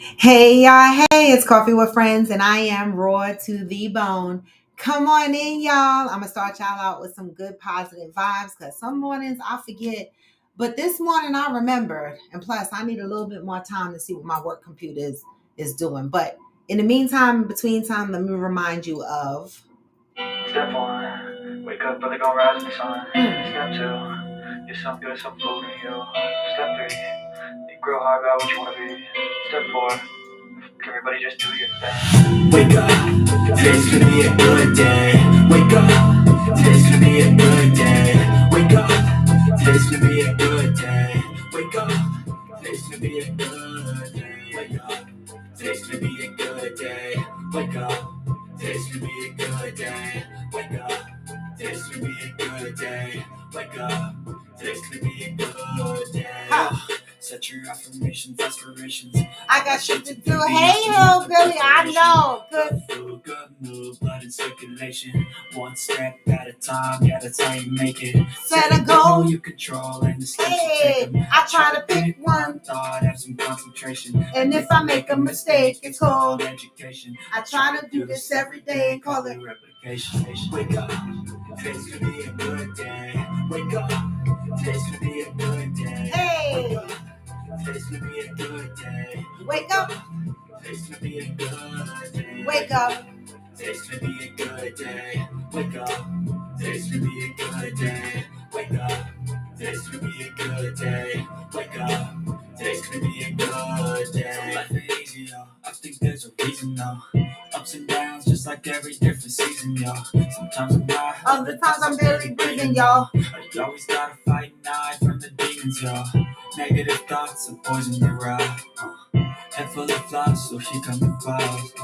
Hey y'all, hey, it's Coffee with Friends, and I am raw to the bone. Come on in, y'all. I'm gonna start y'all out with some good positive vibes because some mornings I forget, but this morning I remembered, and plus I need a little bit more time to see what my work computer is doing. But in the meantime, between time, let me remind you of Step one, wake up early, gonna rise with the sun. Step two, get some good, some food in you. Step three, think real hard about what you wanna be. Step four, everybody just do your thing. Wake up, today's gonna be a good day. Wake up, today's gonna be a good day. Wake up, today's gonna be a good day. Wake up, today's gonna be a good day. Wake up, today's gonna be a good day. Wake up. Today's gonna be a good day. Wake up. Today's gonna be a good day. Wake up. Today's gonna be a good day. Set your affirmations, aspirations. I got shit to do. Hey, yo, Billy, I know. Good food, good mood, blood in circulation. One step at a time, yeah, that's how you make it. Set a goal you control and the steps you Hey, take 'em. I try to pick one, thought, have some concentration. and if I make a mistake, it's called. education. I try to do this every day and call it. Replication. Wake up, today's gonna be a good day. Wake up, today's gonna be a good day. Hey, Today's gonna be a good day. wake up, Today's gonna be a good day. wake up. Today's gonna be a good day. Wake up. Today's gonna be a good day. Wake up. Today's gonna be a good day. Wake up. Today's gonna be a good day. So life ain't easy, yo. I think there's a reason, though. Ups and downs, just like every different season, yo. Sometimes I'm high, Other times I'm barely breathing, y'all. you always gotta fight and hide from the demons, yo. Negative thoughts are poison the ride. Head full of flies, so she coming fast.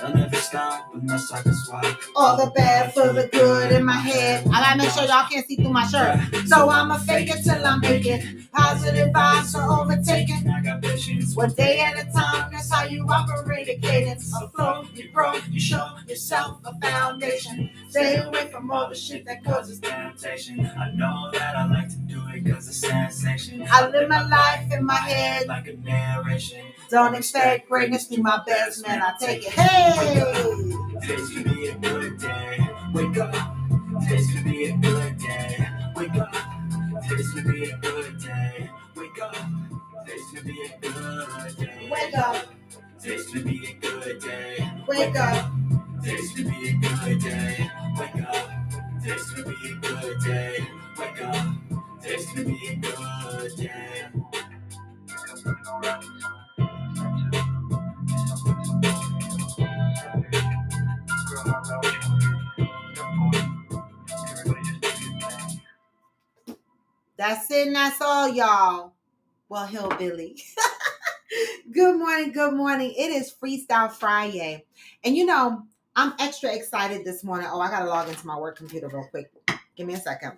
They'll never stop unless I can swipe. All the bad for the good in my head. I gotta make sure y'all can't see through my shirt. So I'ma fake it till I make it. Positive vibes are overtaken. I got patience. One day at a time, that's how you operate a cadence. A flow, you grow, you show yourself a foundation. Stay away from all the shit that causes Temptation. I know that I like to do it cause it's sensation. I live my life in my head. Like a narration. Don't expect greatness through my best, man. I take it. Hey! Today's gonna be a good day. Wake up. Today's gonna be a good day. Wake up. Today's gonna be a good day. Wake up. Today's gonna be a good day. Wake up. Today's gonna be a good day. Wake up. Today's gonna be a good day. Wake up. Today's gonna be a good day. Wake up. Today's gonna be a good day. That's it, and that's all, y'all. Well, hillbilly. Good morning, good morning. It is Freestyle Friday. And you know, I'm extra excited this morning. Oh, I gotta log into my work computer real quick. Give me a second.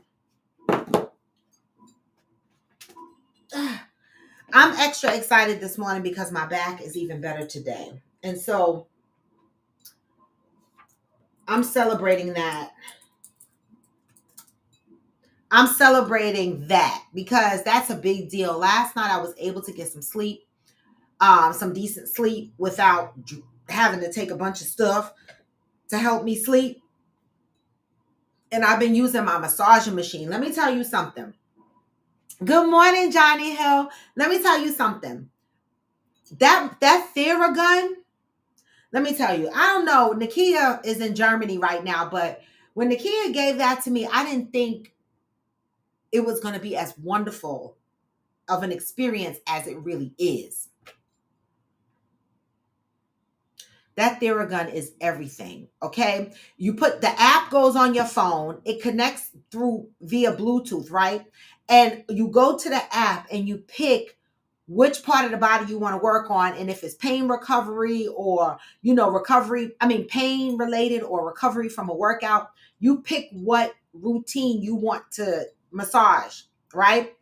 I'm extra excited this morning because my back is even better today. And so I'm celebrating that. I'm celebrating that because that's a big deal. Last night I was able to get some sleep, some decent sleep without having to take a bunch of stuff to help me sleep. And I've been using my massaging machine. Let me tell you something. Good morning, Johnny Hill. Let me tell you something. That Theragun, let me tell you, I don't know. Nakia is in Germany right now, but when Nakia gave that to me, I didn't think it was going to be as wonderful of an experience as it really is. That Theragun is everything, okay? You put the app goes on your phone. It connects through via Bluetooth, right? And you go to the app and you pick which part of the body you want to work on. And if it's pain recovery or, pain related or recovery from a workout, you pick what routine you want to massage, right?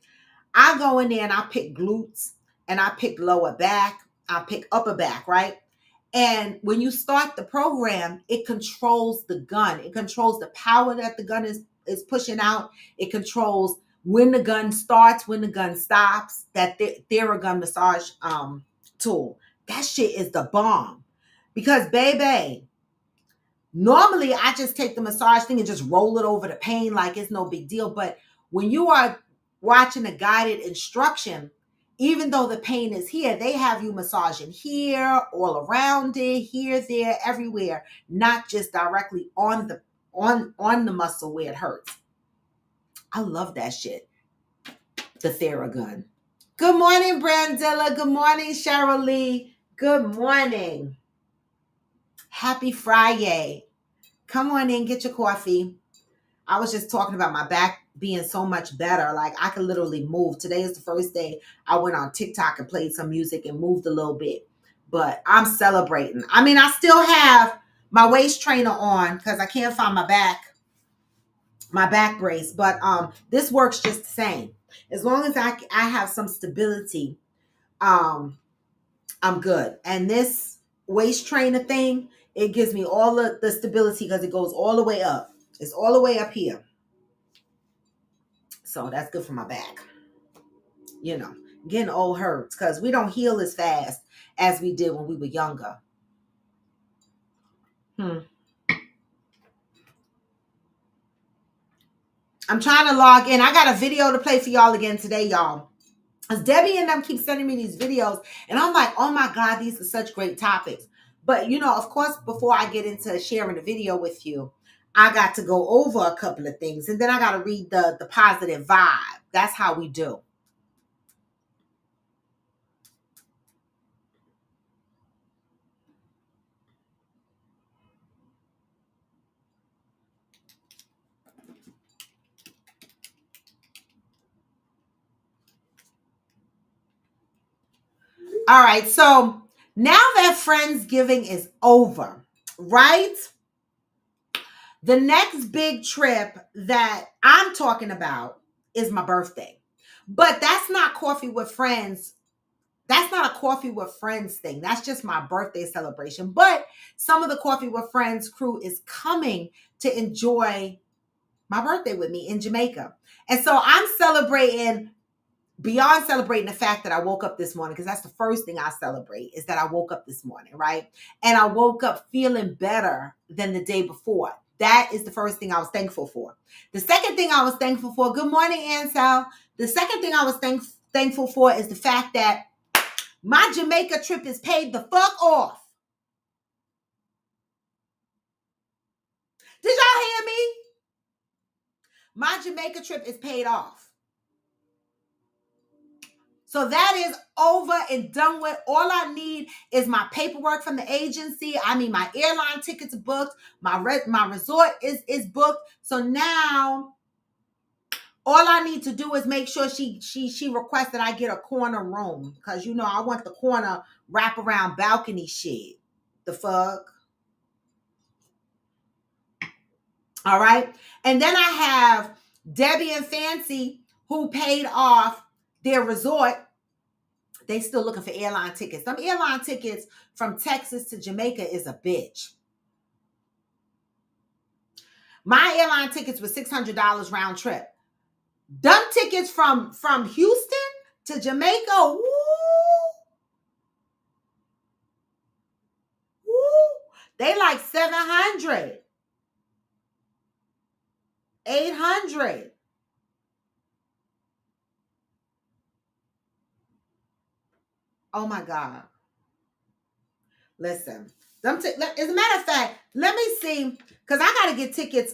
I go in there and I pick glutes and I pick lower back. I pick upper back, right? And when you start the program, it controls the gun. It controls the power that the gun is pushing out. It controls when the gun starts, when the gun stops. That Theragun massage tool. That shit is the bomb. Because, baby, normally I just take the massage thing and just roll it over the pain like it's no big deal. But when you are watching a guided instruction, even though the pain is here, they have you massaging here, all around it, here, there, everywhere, not just directly on the muscle where it hurts. I love that shit. The Theragun. Good morning, Brandilla. Good morning, Cheryl Lee. Good morning. Happy Friday. Come on in, get your coffee. I was just talking about my back being so much better. Like I could literally move. Today is the first day I went on TikTok and played some music and moved a little bit. But I'm celebrating. I mean, I still have my waist trainer on because I can't find my back brace. But this works just the same. As long as I have some stability, I'm good. And this waist trainer thing, it gives me all the stability because it goes all the way up. It's all the way up here. So that's good for my back. You know, getting old hurts because we don't heal as fast as we did when we were younger. I'm trying to log in. I got a video to play for y'all again today, y'all. Because Debbie and them keep sending me these videos, and I'm like, oh my God, these are such great topics. But, you know, of course, before I get into sharing the video with you, I got to go over a couple of things, and then I got to read the positive vibe. That's how we do. All right, so now that Friendsgiving is over, right? The next big trip that I'm talking about is my birthday. But that's not coffee with friends. That's not a coffee with friends thing. That's just my birthday celebration. But some of the coffee with friends crew is coming to enjoy my birthday with me in Jamaica. And so I'm celebrating beyond celebrating the fact that I woke up this morning, because that's the first thing I celebrate is that I woke up this morning, right? And I woke up feeling better than the day before. That is the first thing I was thankful for. The second thing I was thankful for, good morning, Ansel. The second thing I was thankful for is the fact that my Jamaica trip is paid the fuck off. Did y'all hear me? My Jamaica trip is paid off. So that is over and done with. All I need is my paperwork from the agency. I mean, my airline tickets booked. My resort is booked. So now all I need to do is make sure she requests that I get a corner room. Because, you know, I want the corner wraparound balcony shit. The fuck? All right. And then I have Debbie and Fancy who paid off their resort. They still looking for airline tickets. Some airline tickets from Texas to Jamaica is a bitch. My airline tickets were $600 round trip. Dumb tickets from Houston to Jamaica, woo, woo, they like 700, 800. Oh my God. Listen, as a matter of fact, let me see, because I got to get tickets.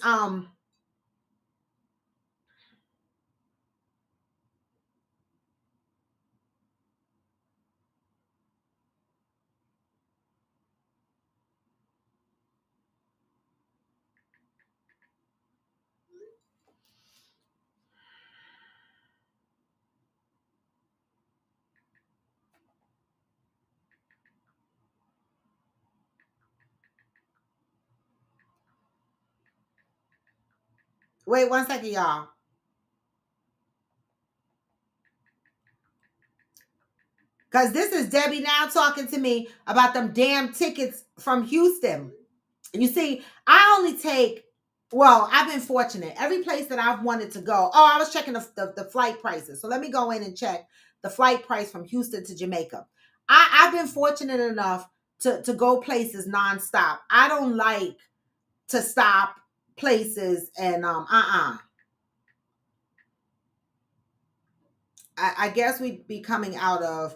Wait 1 second, y'all. Because this is Debbie now talking to me about them damn tickets from Houston. You see, I only take, well, I've been fortunate. Every place that I've wanted to go, oh, I was checking the flight prices. So let me go in and check the flight price from Houston to Jamaica. I've been fortunate enough to go places nonstop. I don't like to stop places and I guess we'd be coming out of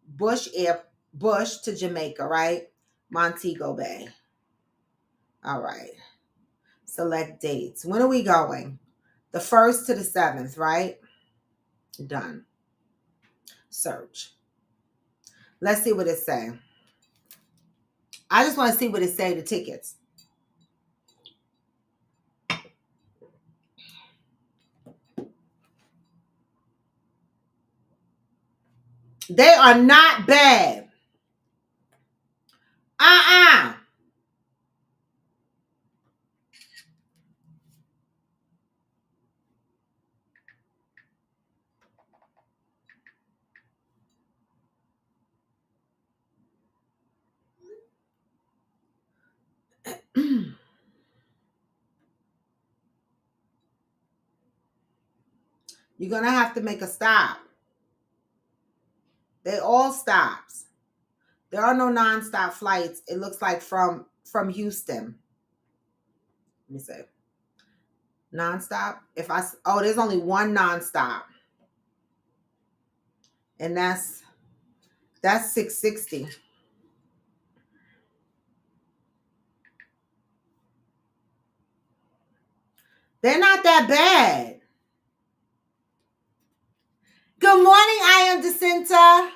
Bush to Jamaica, right? Montego Bay. All right. Select dates. When are we going? The 1st to the 7th, right? Done. Search. Let's see what it say. I just want to see what it say, the tickets. They are not bad. Uh-uh. You're going to have to make a stop. They all stops. There are no nonstop flights. It looks like from Houston. Let me see. Nonstop. There's only one nonstop. And that's $660. They're not that bad. Good morning, I am Jacinta.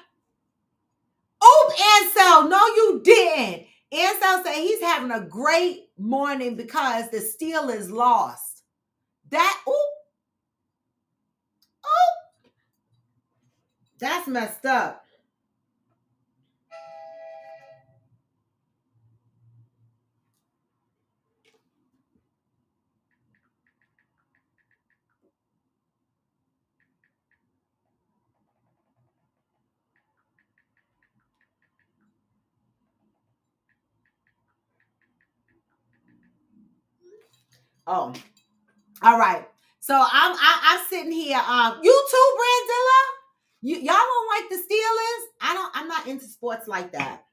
Oh, Ansel, no, you didn't. Ansel said he's having a great morning because the Steelers lost. That's messed up. Oh, all right. So I'm sitting here. You too, Brandilla. Y'all don't like the Steelers? I'm not into sports like that.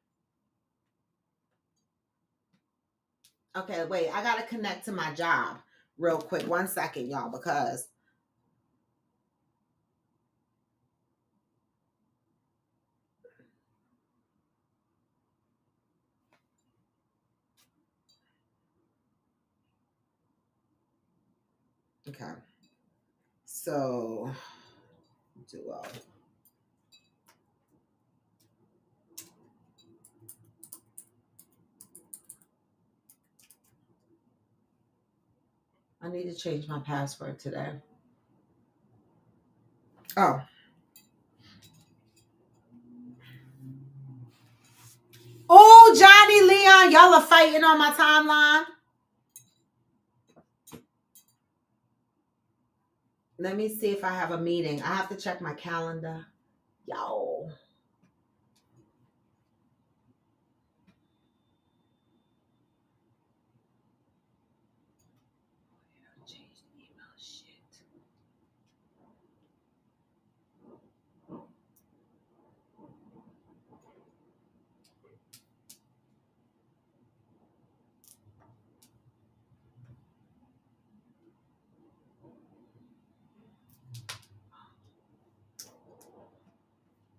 Okay, wait. I gotta connect to my job real quick. 1 second, y'all, because okay. So duo. I need to change my password today. Oh. Oh, Johnny Leon, y'all are fighting on my timeline. Let me see if I have a meeting. I have to check my calendar. Yo. Change the email shit.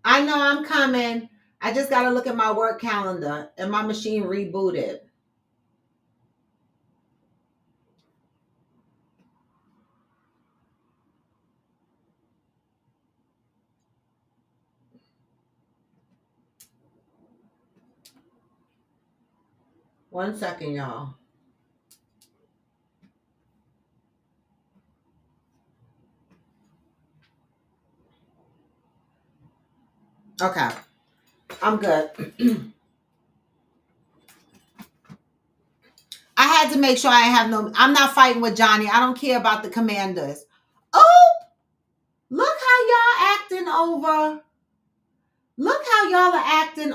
I know I'm coming. I just got to look at my work calendar and my machine rebooted. One second, y'all. Okay. I'm good. I had to make sure I'm not fighting with Johnny. I don't care about the Commanders. Oh, look how y'all acting over. Look how y'all are acting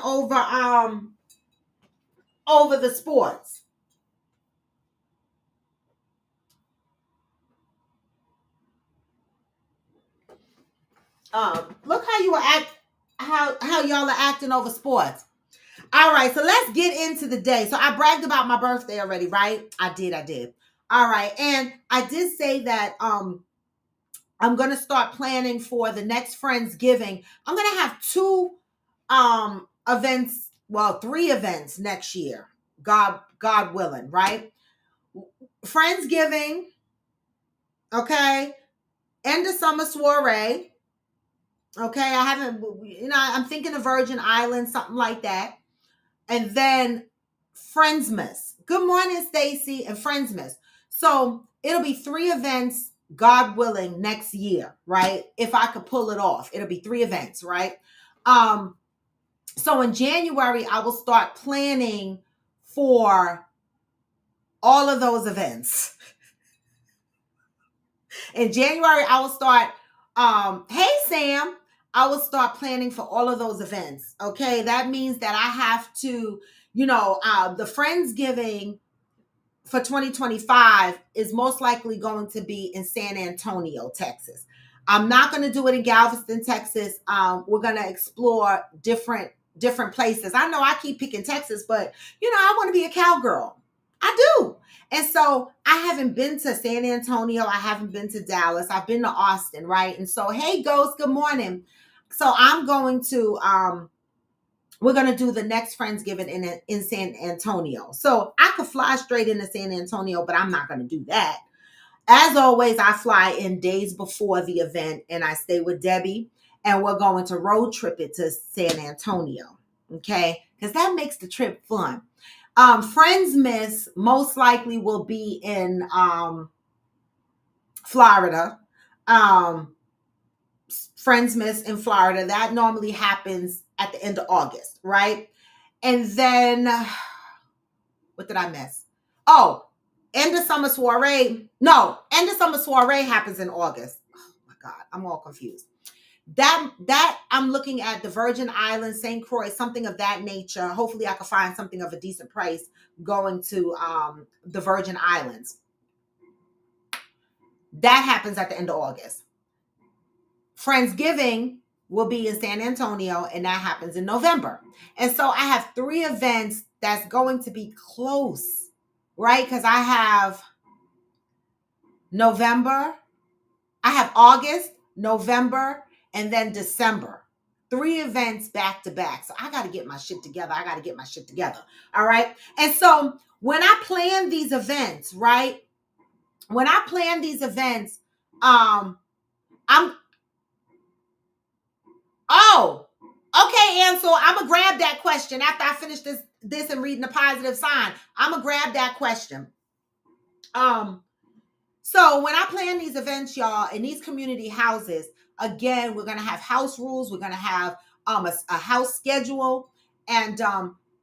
over the sports. Look how you were act. how y'all are acting over sports. All right, so let's get into the day. So I bragged about my birthday already, right? I did. All right, and I did say that I'm gonna start planning for the next Friendsgiving. I'm gonna have two events, well, three events next year. God willing, right? Friendsgiving, okay, end of summer soiree. Okay, I haven't, I'm thinking of Virgin Islands, something like that. And then Friendsmas. Good morning, Stacy, and Friendsmas. So it'll be three events, God willing, next year, right? If I could pull it off, it'll be three events, right? Um, so in January, I will start planning for all of those events. In January, I will start, hey Sam, I will start planning for all of those events. Okay. That means that I have to, the Friendsgiving for 2025 is most likely going to be in San Antonio, Texas. I'm not going to do it in Galveston, Texas. We're going to explore different places. I know I keep picking Texas, but I want to be a cowgirl. I do. And so I haven't been to San Antonio. I haven't been to Dallas. I've been to Austin, right? And so, hey, Ghost, good morning. So I'm going to we're going to do the next Friendsgiving in San Antonio. So I could fly straight into San Antonio, but I'm not going to do that. As always, I fly in days before the event and I stay with Debbie and we're going to road trip it to San Antonio. Okay. Because that makes the trip fun. Friendsmas most likely will be in Florida. Friendsmas in Florida. That normally happens at the end of August, right? And then, what did I miss? Oh, end of summer soiree. No, end of summer soiree happens in August. Oh my God, I'm all confused. That I'm looking at the Virgin Islands, St. Croix, something of that nature. Hopefully I can find something of a decent price going to the Virgin Islands. That happens at the end of August. Friendsgiving will be in San Antonio, and that happens in November. And so I have three events that's going to be close, right? Because I have November, I have August, November, and then December. Three events back to back. So I got to get my shit together. All right. And so when I plan these events, right? When I plan these events, I'm Oh, okay, Ansel. I'm gonna grab that question after I finish this and reading the positive sign. I'm gonna grab that question. So when I plan these events, y'all, in these community houses, again, we're gonna have house rules. We're gonna have a house schedule, and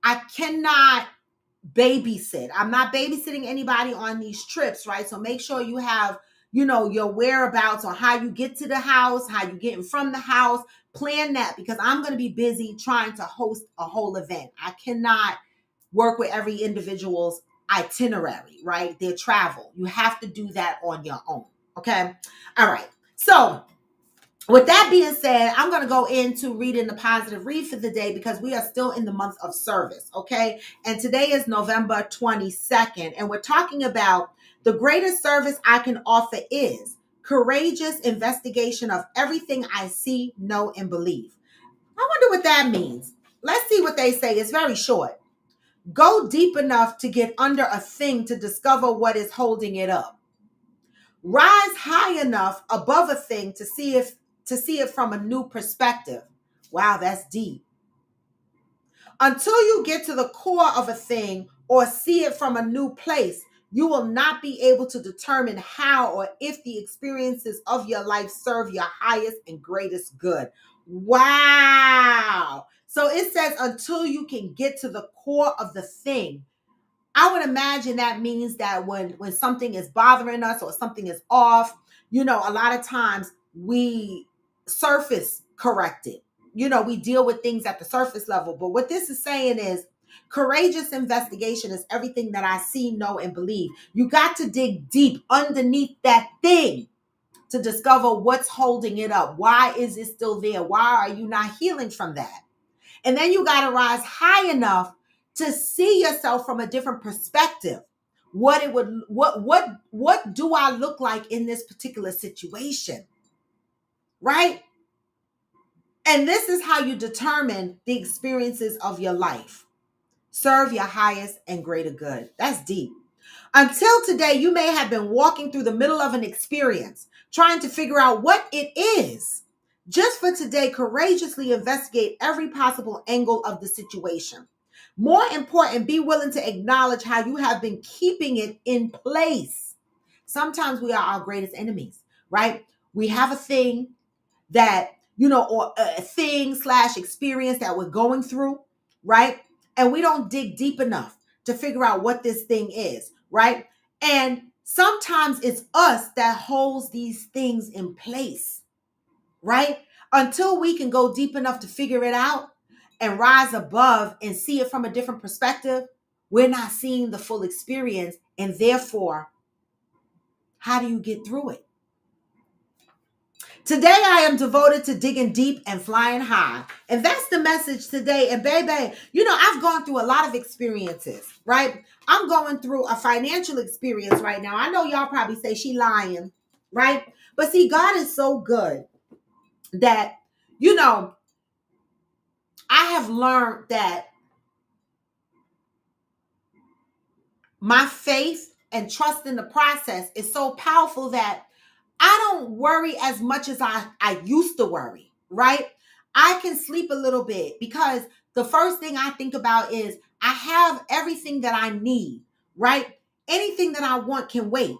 I cannot babysit. I'm not babysitting anybody on these trips, right? So make sure you have, your whereabouts on how you get to the house, how you getting from the house. Plan that because I'm going to be busy trying to host a whole event. I cannot work with every individual's itinerary, right? Their travel. You have to do that on your own. Okay. All right. So with that being said, I'm going to go into reading the positive read for the day because we are still in the month of service, okay? And today is November 22nd, and we're talking about the greatest service I can offer is courageous investigation of everything I see, know, and believe. I wonder what that means. Let's see what they say. It's very short. Go deep enough to get under a thing to discover what is holding it up. Rise high enough above a thing to see it from a new perspective. Wow, that's deep. Until you get to the core of a thing or see it from a new place, you will not be able to determine how or if the experiences of your life serve your highest and greatest good. Wow. So it says until you can get to the core of the thing. I would imagine that means that when something is bothering us or something is off, a lot of times we surface correct it. We deal with things at the surface level. But what this is saying is courageous investigation is everything that I see, know, and believe. You got to dig deep underneath that thing to discover what's holding it up. Why is it still there? Why are you not healing from that? And then you got to rise high enough to see yourself from a different perspective. What do I look like in this particular situation? Right? And this is how you determine the experiences of your life. Serve your highest and greater good. That's deep. Until today, you may have been walking through the middle of an experience, trying to figure out what it is. Just for today, courageously investigate every possible angle of the situation. More important, be willing to acknowledge how you have been keeping it in place. Sometimes we are our greatest enemies, right? We have a thing that, or a thing / experience that we're going through, right? And we don't dig deep enough to figure out what this thing is, right? And sometimes it's us that holds these things in place, right? Until we can go deep enough to figure it out and rise above and see it from a different perspective, we're not seeing the full experience. And therefore, how do you get through it? Today, I am devoted to digging deep and flying high. And that's the message today. And baby, I've gone through a lot of experiences, right? I'm going through a financial experience right now. I know y'all probably say she lying, right? But see, God is so good that, I have learned that my faith and trust in the process is so powerful that I don't worry as much as I used to worry, right? I can sleep a little bit because the first thing I think about is I have everything that I need, right? Anything that I want can wait.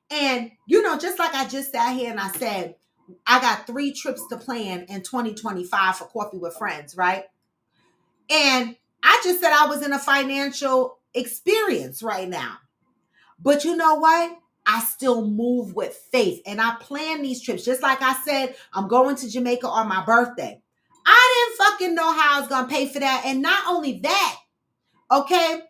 And, just like I just sat here and I said, I got 3 trips to plan in 2025 for Coffee with Friends, right? And I just said I was in a financial experience right now. But you know what? I still move with faith and I plan these trips. Just like I said, I'm going to Jamaica on my birthday. I didn't fucking know how I was going to pay for that. And not only that, okay,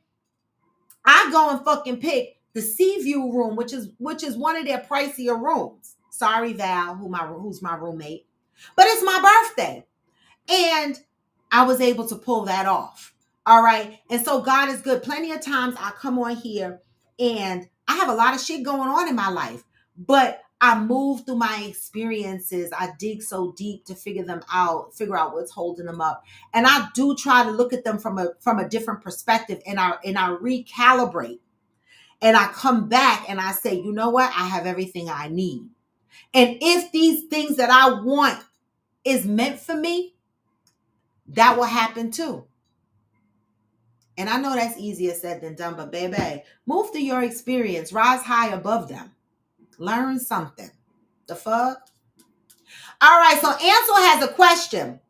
I go and fucking pick the Sea View room, which is one of their pricier rooms. Sorry, Val, who's my roommate. But it's my birthday. And I was able to pull that off. All right. And so God is good. Plenty of times I come on here and I have a lot of shit going on in my life, but I move through my experiences. I dig so deep to figure out what's holding them up. And I do try to look at them from a different perspective, and I recalibrate. And I come back and I say, you know what? I have everything I need. And if these things that I want is meant for me, that will happen too. And I know that's easier said than done, but baby, move through your experience, rise high above them, learn something. The fuck? All right, so Ansel has a question.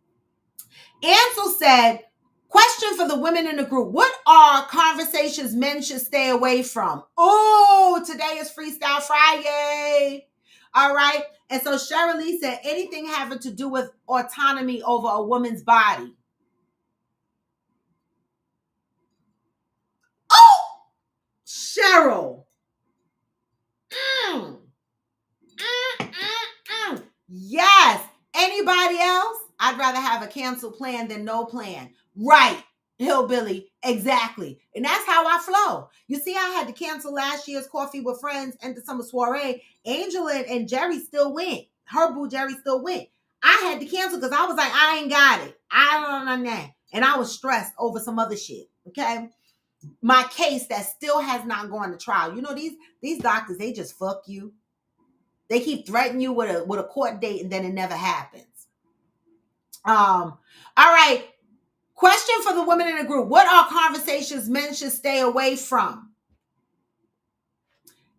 Ansel said, question for the women in the group. What are conversations men should stay away from? Oh, today is Freestyle Friday. All right. And so Cheryl Lee said, anything having to do with autonomy over a woman's body. Oh, Cheryl. Yes. Anybody else? I'd rather have a canceled plan than no plan. Right. Hillbilly. Exactly. And that's how I flow. You see, I had to cancel last year's Coffee with Friends and the summer soiree. Angel and Jerry still went. Her boo Jerry still went. I had to cancel because I was like, I ain't got it. I don't know. And I was stressed over some other shit. Okay. My case that still has not gone to trial. These doctors, they just fuck you. They keep threatening you with a court date and then it never happens. All right. Question for the women in the group. What are conversations men should stay away from?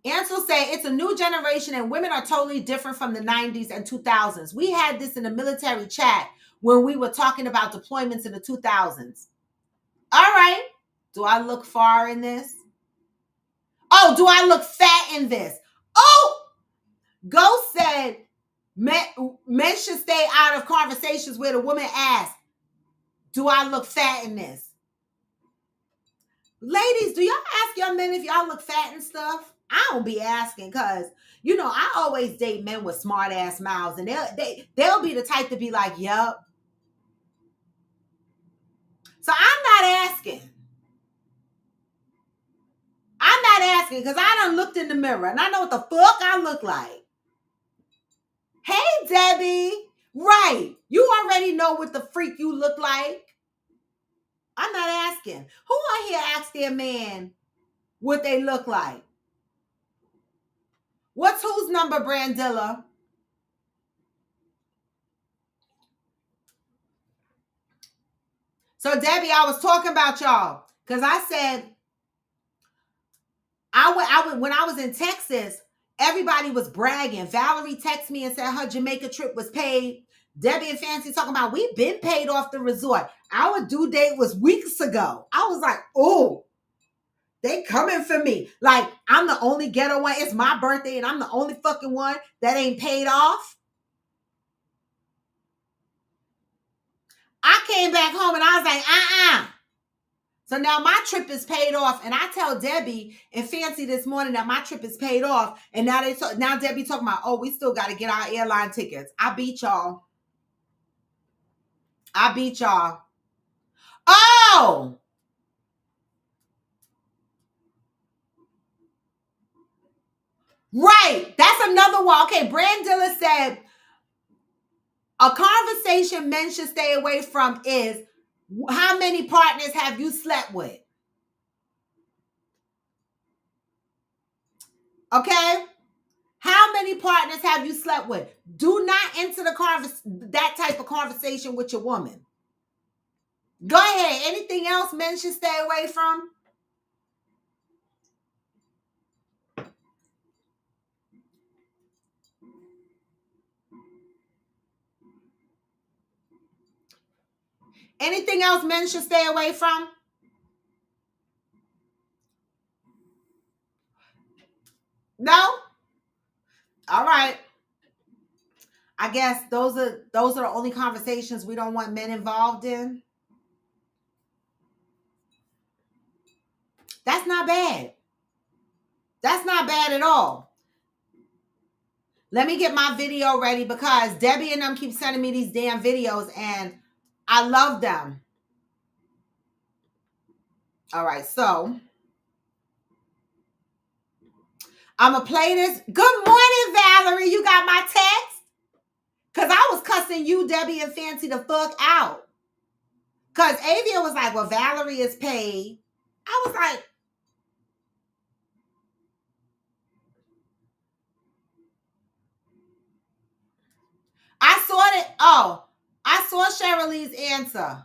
Ansel say it's a new generation and women are totally different from the 90s and 2000s. We had this in the military chat when we were talking about deployments in the 2000s. All right. Do I look far in this? Oh, do I look fat in this? Oh, Ghost said men should stay out of conversations where the woman asks, do I look fat in this? Ladies, do y'all ask your men if y'all look fat and stuff? I don't be asking because, you know, I always date men with smart ass mouths, and they'll be the type to be like, yup. So I'm not asking. I'm not asking because I done looked in the mirror and I know what the fuck I look like. Hey, Debbie. Right. You already know what the freak you look like. I'm not asking. Who on here asked their man what they look like? What's whose number, Brandilla? So, Debbie, I was talking about y'all because I said when I was in Texas, everybody was bragging. Valerie texted me and said her Jamaica trip was paid. Debbie and Fancy talking about we've been paid off the resort. Our due date was weeks ago. I was like, oh, they coming for me. Like, I'm the only ghetto one. It's my birthday and I'm the only fucking one that ain't paid off. I came back home and I was like, So now my trip is paid off, and I tell Debbie and Fancy this morning that my trip is paid off, and now Debbie talking about, oh, we still got to get our airline tickets. I beat y'all. Oh, right. That's another one. Okay, Brandilla said a conversation men should stay away from is how many partners have you slept with? Okay. How many partners have you slept with? Do not enter that type of conversation with your woman. Go ahead. Anything else men should stay away from? Anything else men should stay away from? No? All right. I guess those are the only conversations we don't want men involved in. That's not bad. That's not bad at all. Let me get my video ready because Debbie and them keep sending me these damn videos and I love them. All right, so I'm going to play this. Good morning, Valerie. You got my text? Because I was cussing you, Debbie, and Fancy the fuck out. Because Avia was like, well, Valerie is paid. I was like, I saw Shirley's answer.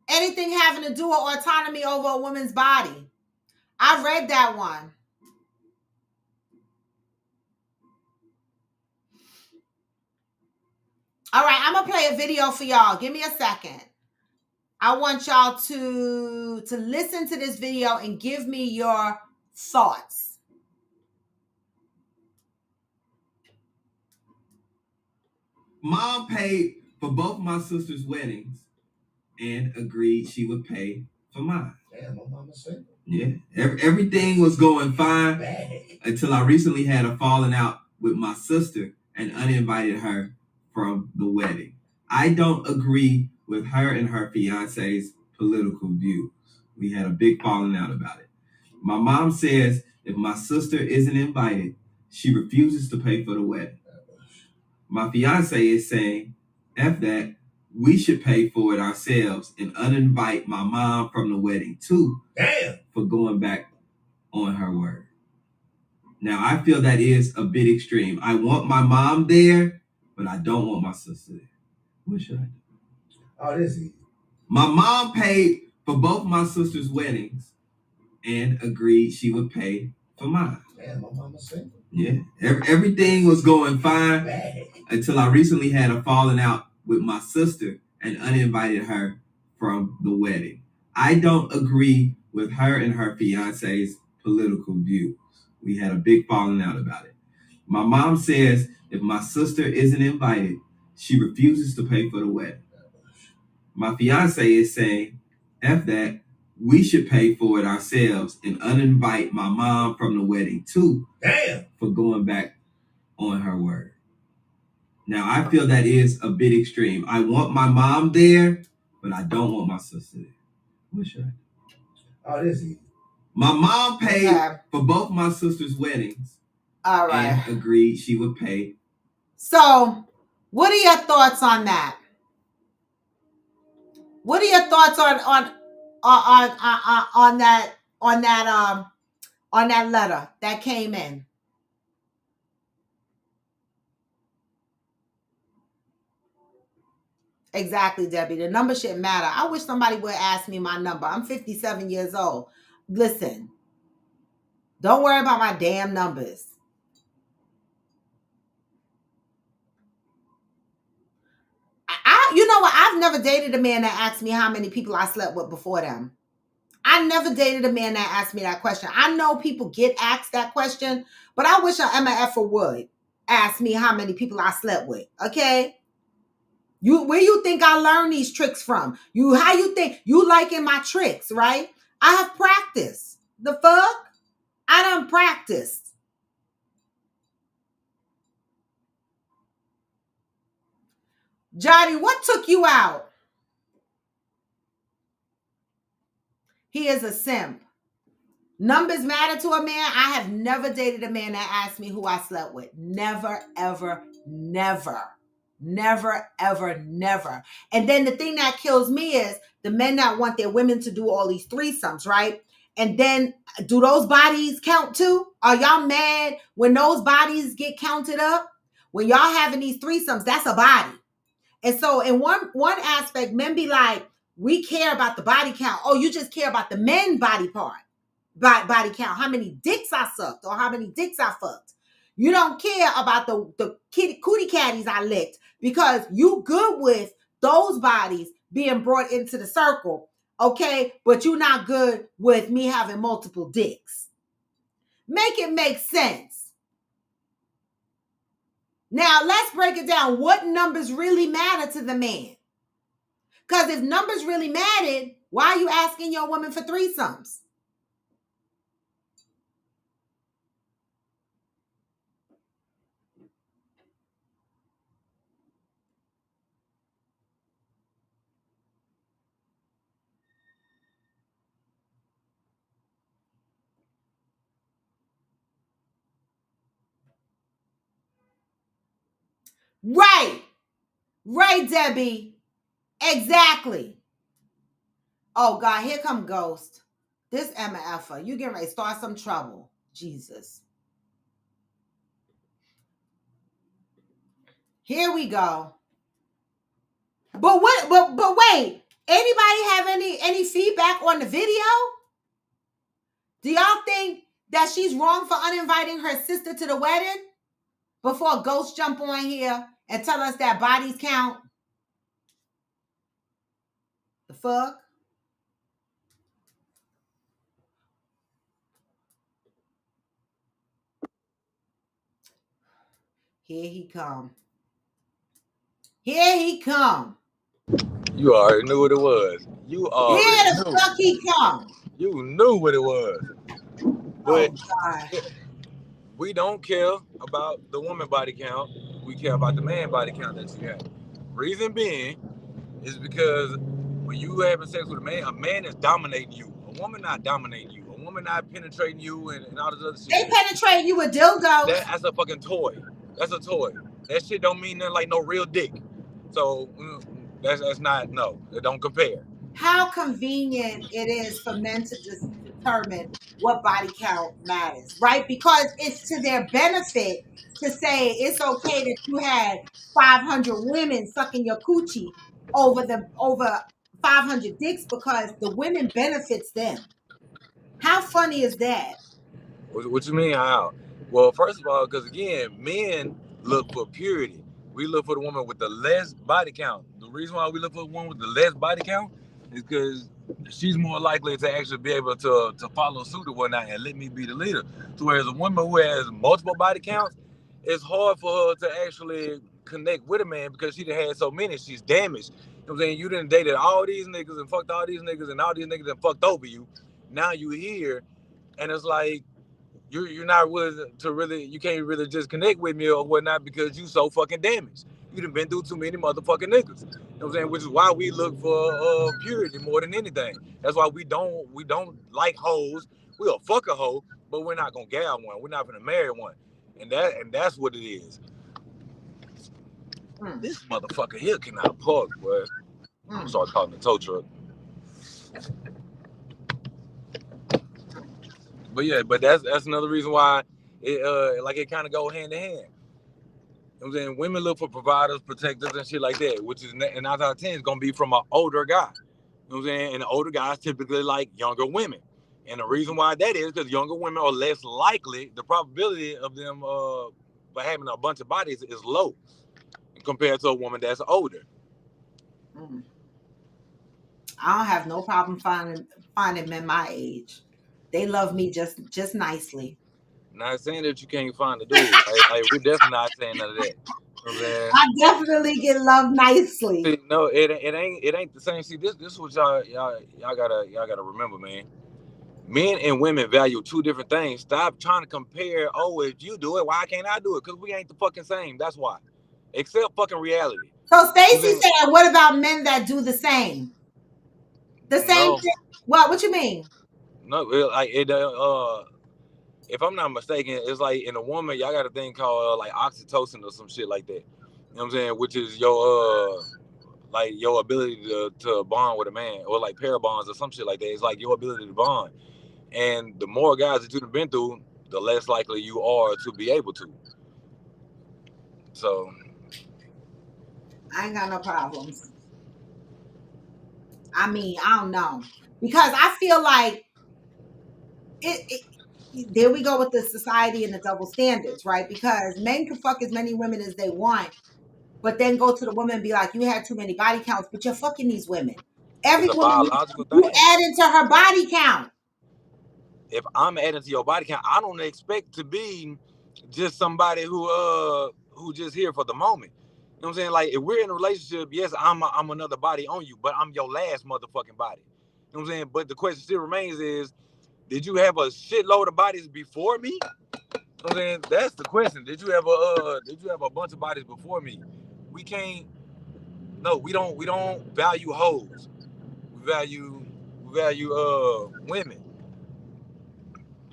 Anything having to do with autonomy over a woman's body. I read that one. All right, I'm going to play a video for y'all. Give me a second. I want y'all to listen to this video and give me your thoughts. Mom paid for both my sister's weddings and agreed she would pay for mine. Damn, my mama single. Yeah, everything was going fine until I recently had a falling out with my sister and uninvited her from the wedding. I don't agree with her and her fiance's political views. We had a big falling out about it. My mom says if my sister isn't invited, she refuses to pay for the wedding. My fiance is saying, F that, we should pay for it ourselves and uninvite my mom from the wedding too. Damn. For going back on her word. Now, I feel that is a bit extreme. I want my mom there, but I don't want my sister there. What should I do? Oh, this is easy. My mom paid for both my sister's weddings and agreed she would pay for mine. Man, my mama single. Yeah, everything was going fine until I recently had a falling out with my sister and uninvited her from the wedding. I don't agree with her and her fiance's political views. We had a big falling out about it. My mom says if my sister isn't invited, she refuses to pay for the wedding. My fiance is saying, F that, we should pay for it ourselves and uninvite my mom from the wedding too. Damn. For going back on her word. Now, I feel that is a bit extreme. I want my mom there, but I don't want my sister there. What should I do? Oh, this is easy. My mom paid for both my sister's weddings. All right. And agreed she would pay. So, what are your thoughts on that? What are your thoughts on that letter that came in? Exactly, Debbie. The number shouldn't matter. I wish somebody would ask me my number. I'm 57 years old. Listen, don't worry about my damn numbers. You know what? I've never dated a man that asked me how many people I slept with before them. I never dated a man that asked me that question. I know people get asked that question, but I wish a MFer would ask me how many people I slept with. Okay? Where you think I learned these tricks from? How you think you liking my tricks, right? I have practiced. The fuck? I done practiced. Johnny, what took you out? He is a simp. Numbers matter to a man. I have never dated a man that asked me who I slept with. Never, ever, never. Never, ever, never. And then the thing that kills me is the men that want their women to do all these threesomes, right? And then do those bodies count too? Are y'all mad when those bodies get counted up? When y'all having these threesomes, that's a body. And so in one aspect, men be like, we care about the body count. Oh, you just care about the men body part. Body count, how many dicks I sucked or how many dicks I fucked. You don't care about the cootie catties I licked because you good with those bodies being brought into the circle, okay? But you're not good with me having multiple dicks. Make it make sense. Now, let's break it down. What numbers really matter to the man? Because if numbers really mattered, why are you asking your woman for threesomes? Right. Right, Debbie. Exactly. Oh, God, here come Ghost. This MFer. You getting ready to start some trouble. Jesus. Here we go. But wait. Anybody have any feedback on the video? Do y'all think that she's wrong for uninviting her sister to the wedding? Before Ghost jump on here and tell us that bodies count? The fuck? Here he come. Here he come. You already knew what it was. You already Here the knew. fuck he come. You knew what it was. But oh, God. we don't care about the woman body count. We care about the man body count that you have. Reason being is because when you having sex with a man is dominating you. A woman not dominating you. A woman not penetrating you and all this other shit. They penetrate you with dildos. That's a fucking toy. That's a toy. That shit don't mean nothing like no real dick. So that's not, no, it don't compare. How convenient it is for men to just determine what body count matters, right? Because it's to their benefit to say it's okay that you had 500 women sucking your coochie over 500 dicks because the women benefits them. How funny is that? What you mean how? Well, first of all, because again, men look for purity. We look for the woman with the less body count. The reason why we look for the woman with the less body count is because she's more likely to actually be able to follow suit or whatnot and let me be the leader. So whereas a woman who has multiple body counts, it's hard for her to actually connect with a man because she done had so many. She's damaged. You know what I'm saying? You done dated all these niggas and fucked all these niggas and all these niggas done fucked over you. Now you here, and it's like you're not willing to really, you can't really just connect with me or whatnot because you so fucking damaged. You done been through too many motherfucking niggas. You know what I'm saying? Which is why we look for purity more than anything. That's why we don't like hoes. We'll fuck a hoe, but we're not gonna gal one. We're not gonna marry one. And that's what it is. This motherfucker here cannot park, boy. I'm gonna start calling the tow truck. But yeah, but that's another reason why it kind of go hand in hand. You know what I'm saying? Women look for providers, protectors, and shit like that, which is, and 9 out of 10 is gonna be from an older guy. You know what I'm saying? And the older guys typically like younger women. And the reason why that is because younger women are less likely, the probability of them by having a bunch of bodies is low compared to a woman that's older. I don't have no problem finding men my age. They love me just nicely. Not saying that you can't find a dude. Like we're definitely not saying none of that. You know what I'm saying? I definitely get loved nicely. See, no, it ain't the same. See, this is what y'all gotta remember, man. Men and women value two different things. Stop trying to compare. Oh, if you do it, why can't I do it? Because we ain't the fucking same. That's why. Accept fucking reality. So You know what I'm Stacy saying? said, "What about men that do the same? The same No, thing? What you mean? no, like it. If I'm not mistaken, it's like in a woman, y'all got a thing called like oxytocin or some shit like that. You know what I'm saying? Which is your like your ability to bond with a man, or like pair bonds or some shit like that. It's like your ability to bond. And the more guys that you've been through, the less likely you are to be able to. So I ain't got no problems. I mean, I don't know because I feel like it there we go with the society and the double standards, right? Because men can fuck as many women as they want, but then go to the woman and be like, "You had too many body counts," but you're fucking these women. it's Every a woman biological you thing. add into her body count. If I'm adding to your body count, I don't expect to be just somebody who just here for the moment. You know what I'm saying? Like if we're in a relationship, yes, I'm another body on you, but I'm your last motherfucking body. You know what I'm saying? But the question still remains is, did you have a shitload of bodies before me? You know what I'm saying? That's the question. Did you have a bunch of bodies before me? We can't. No, we don't value hoes. We value women.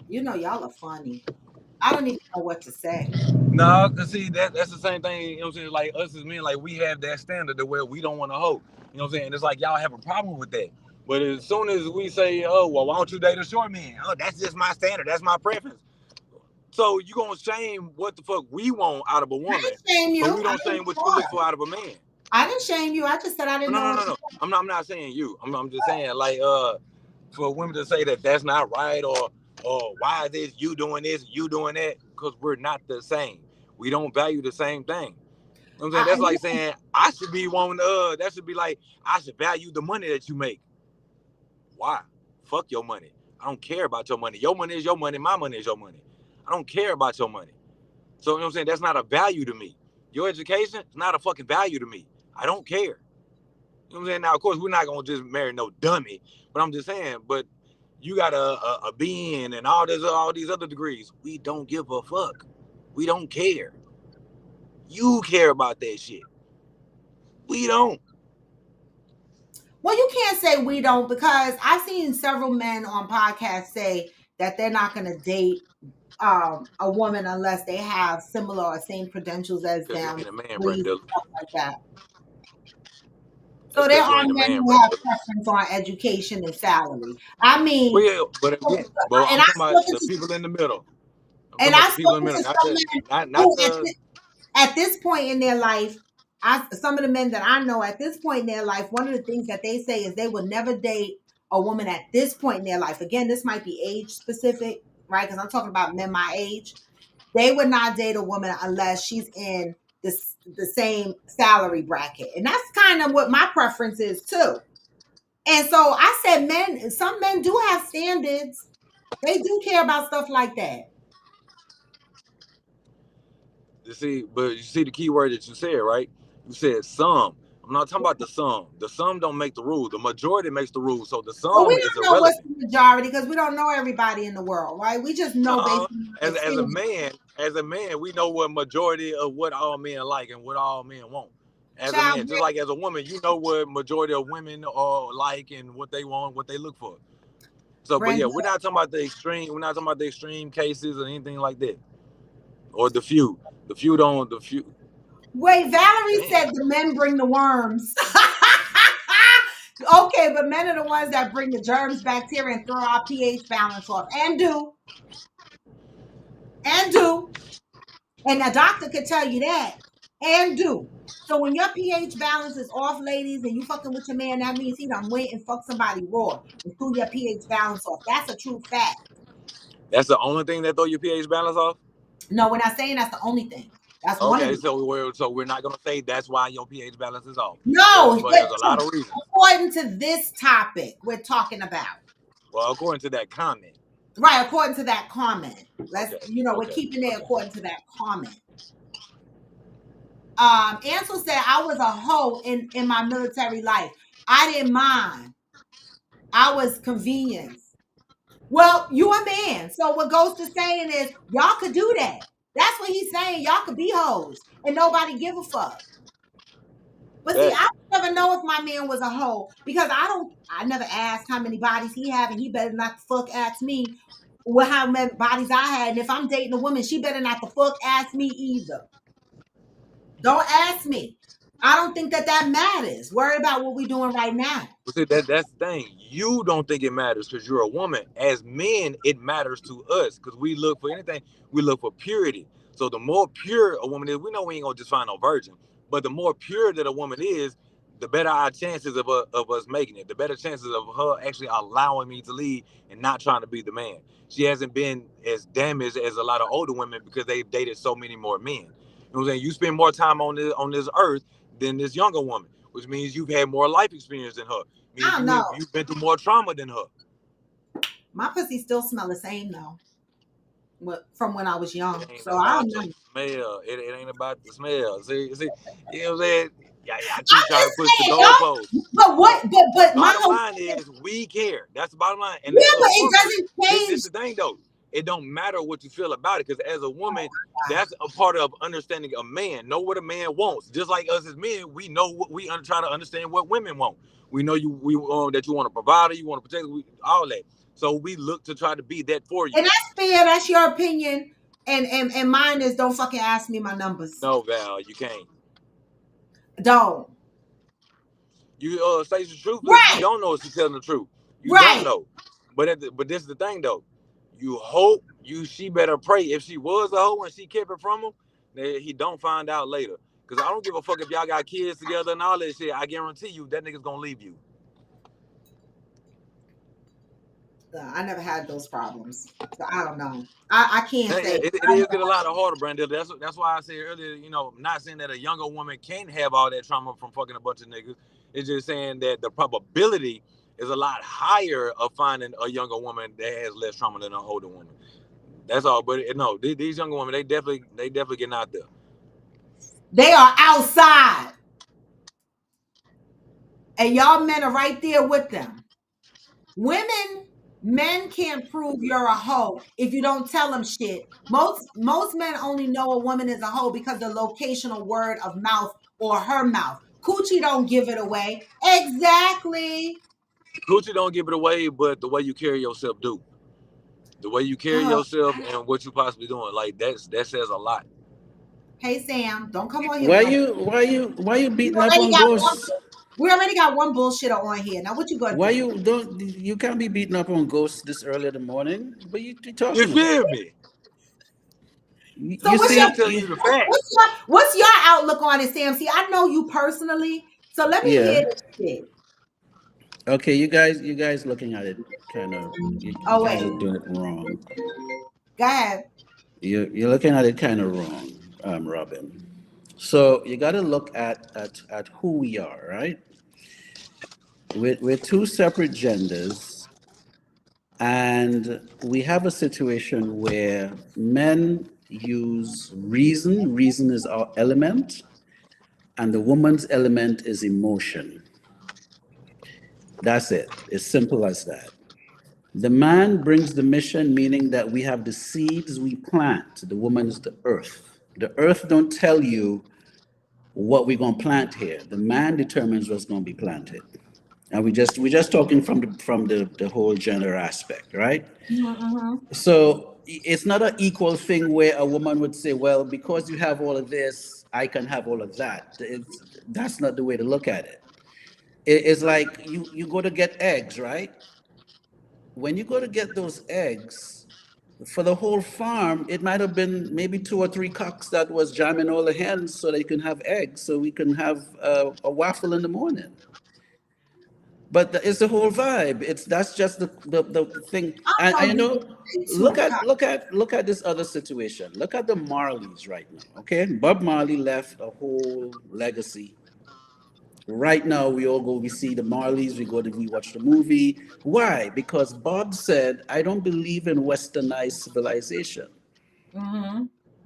You know, y'all are funny. I don't even know what to say. No, cause see that's the same thing. You know what I'm saying? Like us as men, like we have that standard to where we don't want to hoe. You know what I'm saying? It's like y'all have a problem with that. But as soon as we say, oh well, why don't you date a short man? Oh, that's just my standard. That's my preference. So you gonna shame what the fuck we want out of a I woman, didn't shame but you. we I don't didn't shame what you look sure. for out of a man. I didn't shame you. I just said I No, didn't no, know no, what no, to no. say. I'm not saying you. I'm just saying like for women to say that that's not right or why is this you doing this, you doing that, because we're not the same. We don't value the same thing. You know what I'm saying? I, That's like saying I should be one. That should be like I should value the money that you make. Why? Fuck your money. I don't care about your money. Your money is your money. My money is your money. I don't care about your money. So you know what I'm saying? That's not a value to me. Your education is not a fucking value to me. I don't care. You know what I'm saying? Now, of course, we're not gonna just marry no dummy. But I'm just saying. But you got a BN and all these other degrees. We don't give a fuck. We don't care. You care about that shit. We don't. well, you can't say we don't because I've seen several men on podcasts say that they're not going to date a woman unless they have similar or same credentials as Because you them, ain't a man, Brand degrees, Dealer. stuff like that. So That's there because you are ain't a men man, who Brand have Dealer. preference on education and salary. I Well, mean, yeah, but again, but and I'm talking about the people in the middle. I'm talking about I've the people in the spoken middle, to not some the, men not who the. at this point in their life, some of the men that I know at this point in their life, one of the things that they say is they would never date a woman at this point in their life. Again, this might be age specific, right? Because I'm talking about men my age. They would not date a woman unless she's in the same salary bracket. And that's kind of what my preference is too. And so I said some men do have standards. They do care about stuff like that. You see, but you see the key word that you said, right? You said some. I'm not talking about the sum. The sum don't make the rule. The majority makes the rule. So the Well, we sum is don't know what's irrelevant. the majority because we don't know everybody in the world, right? We just know based Uh, on our as experience. a man, we know what majority of what all men like and what all men want. As a Child, man, just like as a woman, you know what majority of women are like and what they want, what they look for. So, but yeah, Brenda. we're not talking about the extreme. We're not talking about the extreme cases or anything like that, or the few. The few don't. The few. Wait, Valerie Damn. said the men bring the worms. Okay, but men are the ones that bring the germs, bacteria, and throw our pH balance off. And do. And do. And a doctor could tell you that. And do. So when your pH balance is off, ladies, and you fucking with your man, that means he done went and fucked somebody raw and threw your pH balance off. That's a true fact. That's the only thing that throw your pH balance off. No, we're not saying that's the only thing. That's one of Okay, them. so we're not gonna say that's why your pH balance is off. No, But there's a lot of reasons. according to this topic we're talking about. Well, according to that comment. Right, according to that comment. Let's, Okay. we're Okay. keeping it Okay. according to that comment. Ansel said I was a hoe in my military life. I didn't mind. I was convenience. Well, you a man. So what Ghost is saying is y'all could do that. That's what he's saying. Y'all could be hoes and nobody give a fuck. But see, Bet. I never know if my man was a hoe because I never asked how many bodies he had, and he better not the fuck ask me how many bodies I had. And if I'm dating a woman, she better not the fuck ask me either. Don't ask me. I don't think that matters. Worry about what we're doing right now. But see, that's the thing. You don't think it matters because you're a woman. As men, it matters to us because we look for anything. We look for purity. So the more pure a woman is, we know we ain't gonna just find no virgin. But the more pure that a woman is, the better our chances of us making it. The better chances of her actually allowing me to lead and not trying to be the man. She hasn't been as damaged as a lot of older women because they've dated so many more men. You know what I'm saying? You spend more time on this earth than this younger woman, which means you've had more life experience than her. I Means don't know. you've been through more trauma than her. My pussy still smell the same though. From when I was It young. ain't So I about don't the know. smell. It ain't about the smell. See, you know what I'm saying? Yeah, I keep I'm trying to just push the saying, goalpost. y'all. But But what? But my bottom whole line is we care. That's the bottom line. And yeah, as a but it woman, doesn't this change. the thing though. It don't matter what you feel about it because as a woman, that's a part of understanding a man. Know what a man wants. Just like us as men, we know what we try to understand what women want. We know that you want to provide, you want to protect, all that. So we look to try to be that for you. And that's fair. That's your opinion. And mine is don't fucking ask me my numbers. No, Val, you can't. Don't. You say the truth because you Right. don't know if she's telling the truth. You don't Right. know. But this is the thing though. You hope she better pray if she was a hoe and she kept it from him, that he don't find out later. Cause I don't give a fuck if y'all got kids together and all that shit. I guarantee you that nigga's gonna leave you. I never had those problems. So I don't know. I can't say. It is get a lot harder, Brandon. That's why I said earlier. I'm not saying that a younger woman can't have all that trauma from fucking a bunch of niggas. It's just saying that the probability is a lot higher of finding a younger woman that has less trauma than an older woman. That's all. But no, these younger women, they definitely getting out there. They are outside. And y'all men are right there with them. Men can't prove you're a hoe if you don't tell them shit. Most men only know a woman is a hoe because the locational word of mouth or her mouth. Coochie don't give it away. Exactly. Coochie don't give it away, but the way you carry yourself do. The way you carry Oh, yourself and what you possibly doing, like that says a lot. hey Sam, don't come on here Why with that. you why you why you We beating up already on got one. ghosts? We already got one bullshitter on here. Now what you gonna Why do? you can't be beating up on ghosts this early in the morning? What you You talking about? feel me? So You what's your I'm telling you the facts. what's your outlook on it, Sam? See, I know you personally, so let me hear yeah. this shit. Okay, you guys looking at it kind of you Oh guys wait, are doing it wrong. go ahead. You're looking at it kind of wrong, Robin. So you got to look at who we are, right? We're two separate genders, and we have a situation where men use reason. Reason is our element, and the woman's element is emotion. That's it. It's simple as that. The man brings the mission, meaning that we have the seeds we plant. The woman is the earth. The earth don't tell you what we're gonna plant here. The man determines what's gonna be planted. And we just talking from the whole gender aspect, right? Mm-hmm. So it's not an equal thing where a woman would say, well, because you have all of this, I can have all of that. That's not the way to look at it. It's like you go to get eggs, right? When you go to get those eggs, for the whole farm, it might have been maybe two or three cocks that was jamming all the hens so they can have eggs, so we can have a waffle in the morning. But it's the whole vibe. It's that's just the thing. I And don't you need know, to say look Tupac. at look at look at this other situation. Look at the Marleys right now. Okay, Bob Marley left a whole legacy. Right now, we all go, we see the Marleys, we watch the movie. Why? Because Bob said, I don't believe in westernized civilization. Mm-hmm.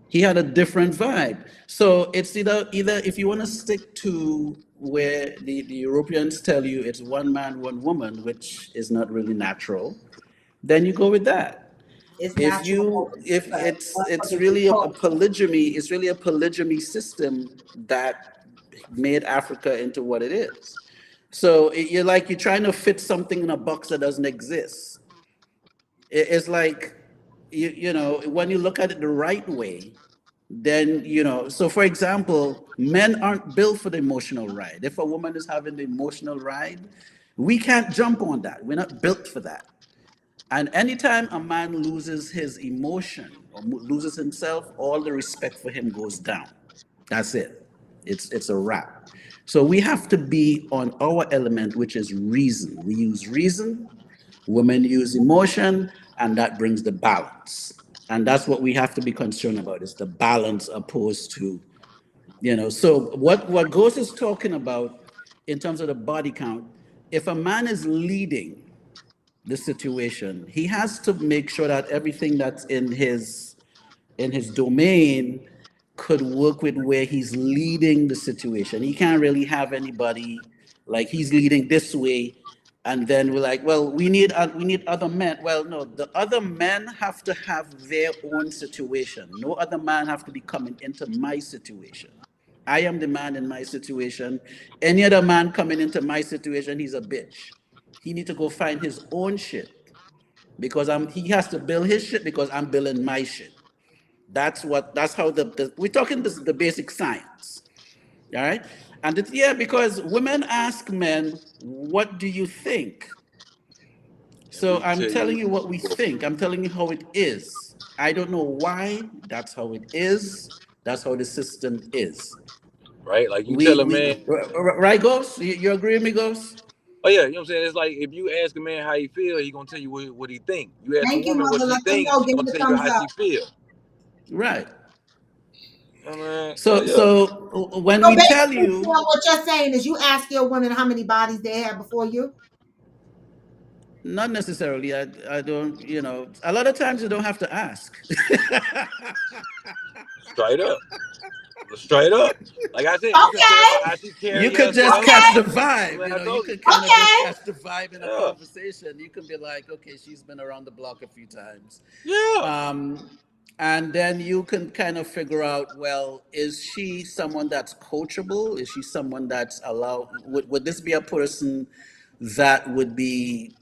He had a different vibe. So it's either if you want to stick to where the Europeans tell you it's one man, one woman, which is not really natural, then you go with that. It's If natural, you if but it's motherfuckers is really a cold. polygamy, it's really a polygamy system that made Africa into what it is. So you're like you're trying to fit something in a box that doesn't exist. It's like you know when you look at it the right way, then so for example, men aren't built for the emotional ride. If a woman is having the emotional ride, we can't jump on that. We're not built for that. And anytime a man loses his emotion or loses himself, all the respect for him goes down. That's it. It's a wrap. So we have to be on our element, which is reason. We use reason, women use emotion, and that brings the balance. And that's what we have to be concerned about, is the balance opposed to, so what Ghost is talking about in terms of the body count, if a man is leading the situation, he has to make sure that everything that's in his domain could work with where he's leading the situation. He can't really have anybody like he's leading this way, and then we're like, well, we need other men. Well, no, the other men have to have their own situation. No other man have to be coming into my situation. I am the man in my situation. Any other man coming into my situation, he's a bitch. He need to go find his own shit because he has to build his shit because I'm building my shit. That's how we're talking this the basic science. All right. And yeah, because women ask men, what do you think? And we So I'm tell telling you, you what we think. I'm telling you how it is. I don't know why. That's how it is. That's how the system is. right? Like you tell We a we man, right, Ghost? You agree with me, Ghost? oh yeah, you know what I'm saying? It's like if you ask a man how he feel, he gonna tell you what he think. You ask a Thank you, woman what mother. she Let them think, know. she Give me gonna the tell you thumbs how up. she feel. Right. You know what I mean? So So yeah, so when So we tell basically, you, what you're saying is you ask your women how many bodies they had before you. not necessarily. I don't. A lot of times you don't have to ask. straight up, straight up. Like I said, you can tell by Okay, how she You carry could just herself. catch okay, the I vibe. mean, I You told you. could kind of just okay. catch the vibe in a Yeah, conversation. You can be like, okay, she's been around the block a few times. yeah. Um, and then you can kind of figure out, well, is she someone that's coachable? Is she someone that's would this be a person that would be,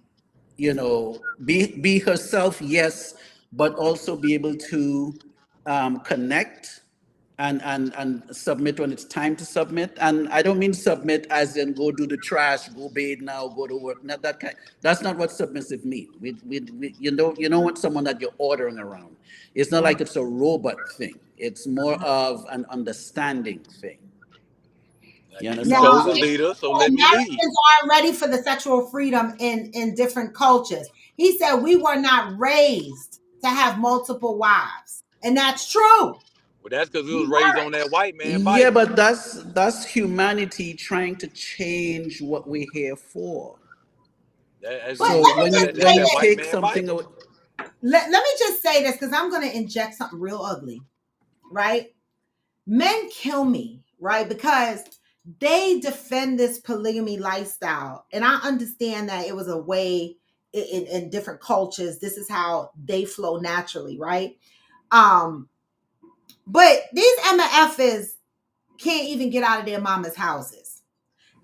be herself, yes, but also be able to connect and submit when it's time to submit. And I don't mean submit as in go do the trash, go bathe now, go to work. Not that kind. That's not what submissive means. You don't want someone that you're ordering around. It's not like it's a robot thing. It's more of an understanding thing. Like You you Now, understand what I'm chose a saying? leader, so let me lead. Americans aren't ready for the sexual freedom in different cultures. He said we were not raised to have multiple wives, and that's true. But that's because we We was raised weren't. on that white man Yeah, Bible. but that's humanity trying to change what we're here for. That's But you. So let me when just you That's when say you that this. white take man something Bible. away, let me just say this because I'm going to inject something real ugly, right? Men kill me, right? Because they defend this polygamy lifestyle. And I understand that it was a way in different cultures. This is how they flow naturally, right? Um, but these MFers can't even get out of their mama's houses.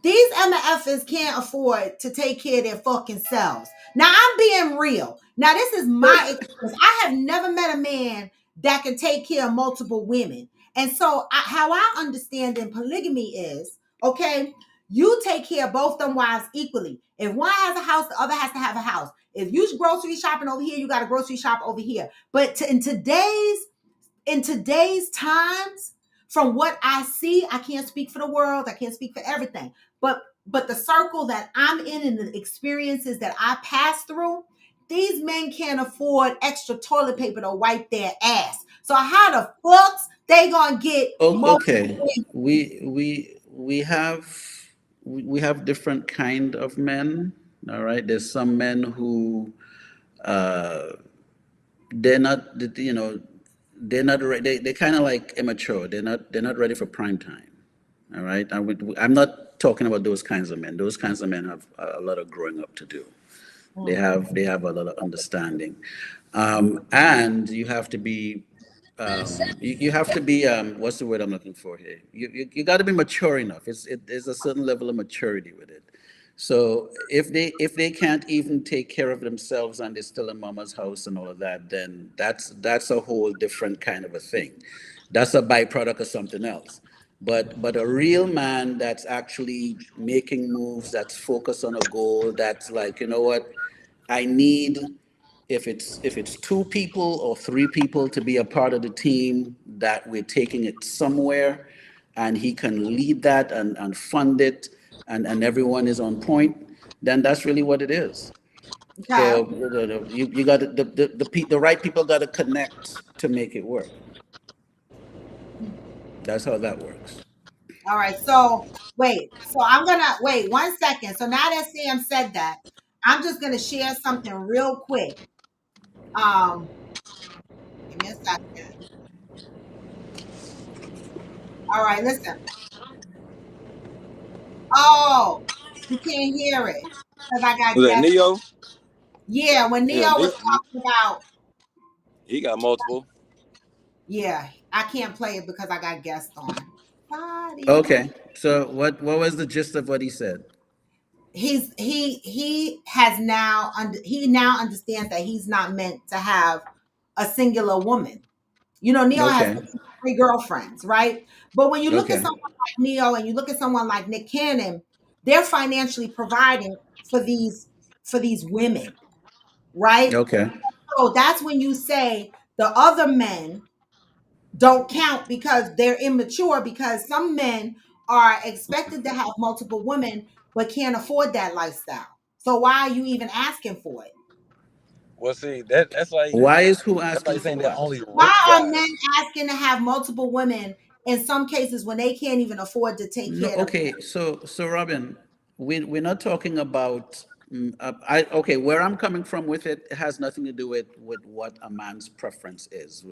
These MFers can't afford to take care of their fucking selves. Now I'm being real. Now this is my experience. I have never met a man that can take care of multiple women. And so how I understand in polygamy is, okay, you take care of both them wives equally. If one has a house, the other has to have a house. If you grocery shopping over here, you got to grocery shop over here. But in today's times, from what I see, I can't speak for the world, I can't speak for everything, but the circle that I'm in and the experiences that I pass through, these men can't afford extra toilet paper to wipe their ass. So how the fucks they gonna get Okay, multiple? we have different kind of men. All right, there's some men who uh, they're not, they're not ready. They're kind of like immature. They're not ready for prime time. All right, I'm not talking about those kinds of men. Those kinds of men have a lot of growing up to do. They have a lot of understanding, and you have to be you have to be what's the word I'm looking for here? You got to be mature enough. There's a certain level of maturity with it. So if they can't even take care of themselves and they're still in mama's house and all of that, then that's a whole different kind of a thing. That's a byproduct of something else. But a real man that's actually making moves, that's focused on a goal, that's like, you know what, I need, if it's two people or three people to be a part of the team, that we're taking it somewhere, and he can lead that and fund it, and everyone is on point, then that's really what it is. Okay. So you got the right people got to connect to make it work. That's how that works. All right. So wait. So I'm gonna wait 1 second. So now that Sam said that, I'm just gonna share something real quick. Um, Give me a second. All right, listen. Oh, you can't hear it because I got Was that guests. Neo? Yeah, when Neo Yeah, was talking about, he got multiple. yeah, I can't play it because I got guests on. Sorry. Okay. So what was the gist of what he said? He now understands that he's not meant to have a singular woman. Neo has Okay. three girlfriends, right? But when you look at Okay. someone like Neo and you look at someone like Nick Cannon, they're financially providing for these women, right? Okay. So that's when you say the other men don't count because they're immature, because some men are expected to have multiple women but can't afford that lifestyle. So why are you even asking for it? Well, see, that's like Why is who that's asking like for saying that what? only Why rich are men guys. asking to have multiple women in some cases when they can't even afford to take No, care of okay. So Robin, we're not talking about. Okay, where I'm coming from with it, it has nothing to do with what a man's preference is.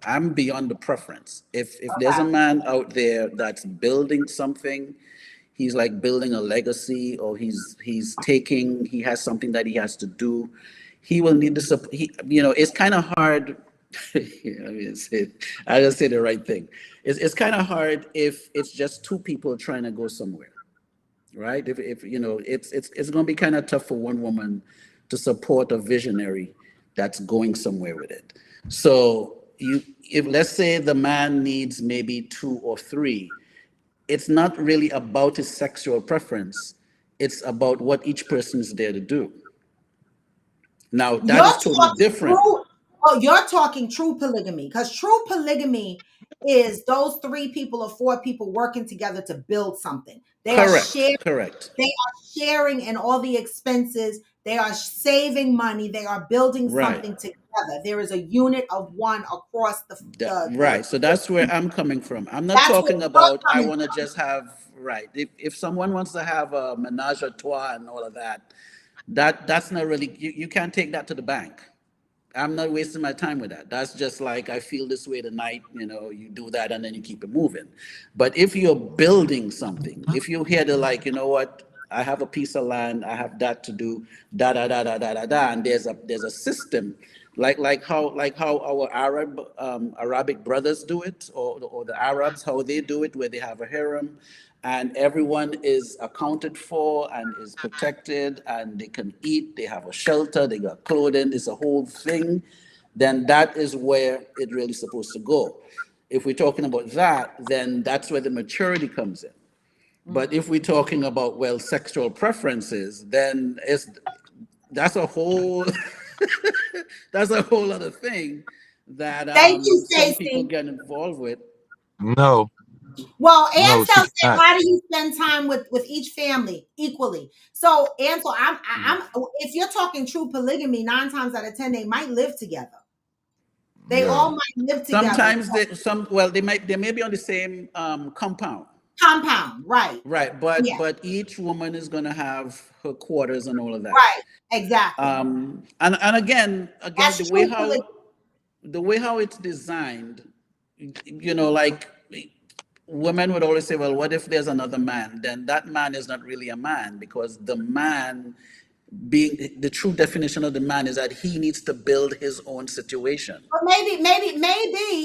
I'm beyond the preference. If there's a themselves? man out there that's building something, he's like building a legacy, or he has something that he has to do. He will need the support. It's kind of hard. I mean, I just say the right thing. It's kind of hard if it's just two people trying to go somewhere, right? If it's going to be kind of tough for one woman to support a visionary that's going somewhere with it. So if let's say the man needs maybe two or three, it's not really about his sexual preference. It's about what each person is there to do. Now You're that is totally talking different. true. Oh, you're talking true polygamy, because true polygamy is those three people or four people working together to build something. They are Correct. sharing. Correct. They are sharing in all the expenses. They are saving money. They are building Right. something together. There is a unit of one across Right. So that's where I'm coming from. I'm not that's where talking you're about I coming want to from. just have, right. If someone wants to have a menage a trois and all of that, that's not really, you can't take that to the bank. I'm not wasting my time with that. That's just like I feel this way tonight, you do that and then you keep it moving. But if you're building something, if you're here to like, you know what, I have a piece of land, I have that to do, da da da da da da da, and there's a system, like how our Arabic brothers do it, or the Arabs how they do it, where they have a harem, and everyone is accounted for and is protected and they can eat, they have a shelter, they got clothing, it's a whole thing. Then that is where it really supposed to go. If we're talking about that, then that's where the maturity comes in. But Mm. if we're talking about, well, sexual preferences, then that's a whole that's a whole other thing that Thank you, some people Stacey. get involved with. No, Well, no, she Ansel said, cannot. "Why do you spend time with each family equally?" So, Ansel, Mm. I'm. If you're talking true polygamy, 9 times out of 10, they might live together. They Yeah. all might live together. Sometimes they may be on the same compound, Compound, right? right? But Yeah, but each woman is going to have her quarters and all of that. right. Exactly. And again, That's true polygamy. the way how it's designed, like women would always say, well, what if there's another man? Then that man is not really a man, because the man, being the true definition of the man, is that he needs to build his own situation. But maybe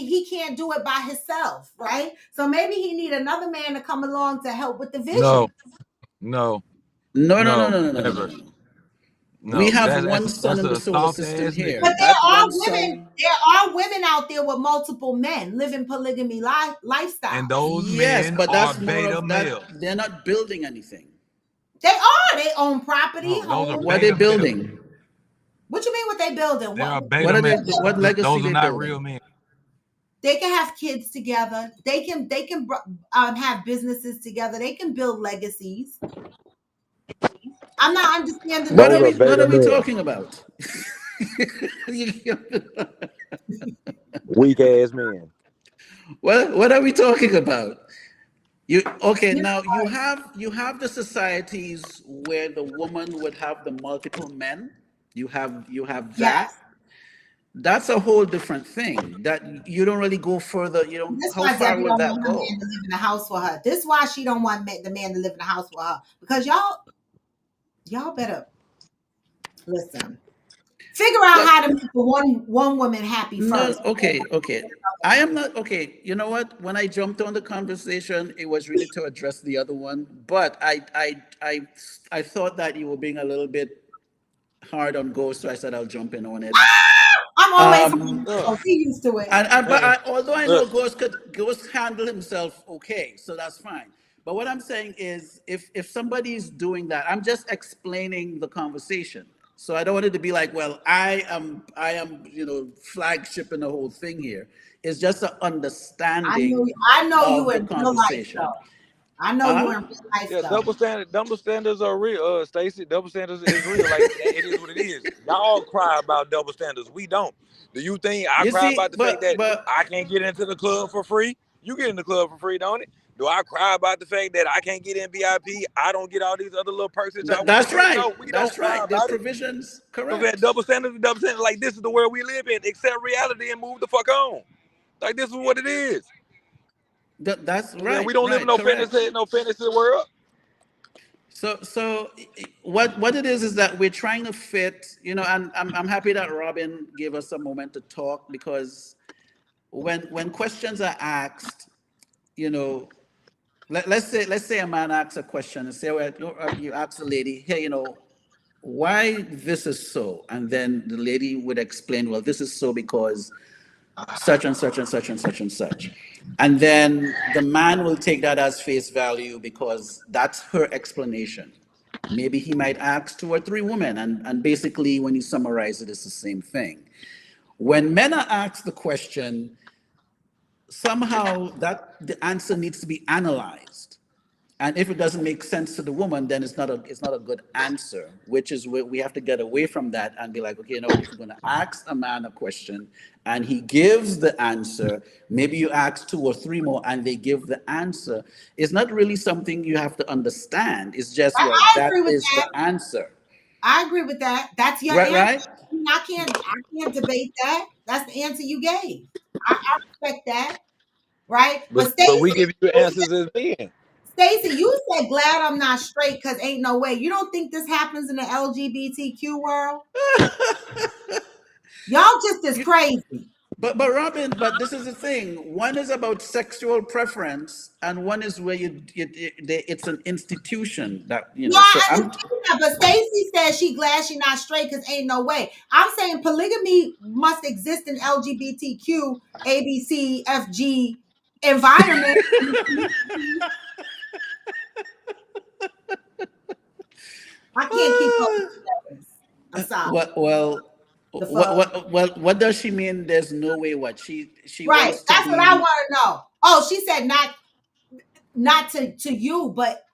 he can't do it by himself, right? So maybe he need another man to come along to help with the vision. No, no, No, no, no, no, no, no, no, no, no, never. no. We No, have that's one that's sun that's in the a solar soft system ass nigga. But here. That one sun. there are women out there with multiple men living polygamy And lifestyles. those Yes, men but are that's more beta of that. males. They're not building anything. They own property, No, those are homes. What are they beta males. building? What you mean what they building? They are What beta are they? males. What legacy Those are they not real building? men. they can have kids together. They can have businesses together. They can build legacies. I'm not understanding the What are Those are we? difference. What beta are we males. talking about? Weak ass men. What are we talking about? You okay? You Now you know, have the societies where the woman would have the multiple men. You have that. yes. That's a whole different thing. That you don't really go further. You don't. This How why far Debbie would don't that want her go? man to live in the house with her. This why she don't want the man to live in the house with her. Because y'all better listen. Figure out But how to make the one woman happy no, first. okay, okay. I am not okay. You know what? When I jumped on the conversation, it was really to address the other one. But I thought that you were being a little bit hard on Ghost, so I said I'll jump in on it. I'm always Um, Ugh, so he used to it. although I ugh. know Ghost handle himself okay, so that's fine. But what I'm saying is, if somebody is doing that, I'm just explaining the conversation. So I don't want it to be like, well, I am flagship in the whole thing here. It's just an understanding I know you of the in real life conversation. though. I know you Uh in real life Yeah, though. double standards are real. Stacy, double standards is real. Like it is what it is. Y'all cry about double standards. We don't. Do you think I you cry see, about the fact that but I can't get into the club for free? You get in the club for free, don't it? Do I cry about the fact that I can't get in VIP? I don't get all these other little perks that y'all want to that's get? right. No, we don't That's cry right. There's about it. provisions. So that Correct. double standard, like this is the world we live in. Accept reality and move the fuck on. Like this is what it is. That's Yeah, we right. don't live in Right. Correct. no fantasy world. What it is that we're trying to fit, and I'm happy that Robin gave us a moment to talk, because when questions are asked, you know, let's say a man asks a question and say, well, you ask the lady, hey, why this is so, and then the lady would explain, well, this is so because such and such and such and such and such. And then the man will take that as face value because that's her explanation. Maybe he might ask two or three women, and basically, when you summarize it, it's the same thing. When men are asked the question, somehow that the answer needs to be analyzed. And if it doesn't make sense to the woman, then it's not a good answer, which is where we have to get away from that and be like, okay, you know what, if you're gonna ask a man a question and he gives the answer, maybe you ask two or three more and they give the answer. It's not really something you have to understand. It's just, well, I that agree with is the that. answer. I agree with that. That's your Right, answer. right. I can't debate that. That's the answer you gave. I respect that, right? But But we give you answers as men. Stacey, you said glad I'm not straight because ain't no way. You don't think this happens in the LGBTQ world? Y'all just as You- crazy. but Robin, but this is the thing. One is about sexual preference, and one is where it's an institution that you No, know. So I I'm understand that, but Stacey says she glad she not straight because ain't no way. I'm saying polygamy must exist in LGBTQ, ABCFG environment. I can't keep up with you guys. I'm sorry. The fuck. what does she mean? There's no way. What she Right. wants to That's what I be. want to know. Oh, she said not to you, but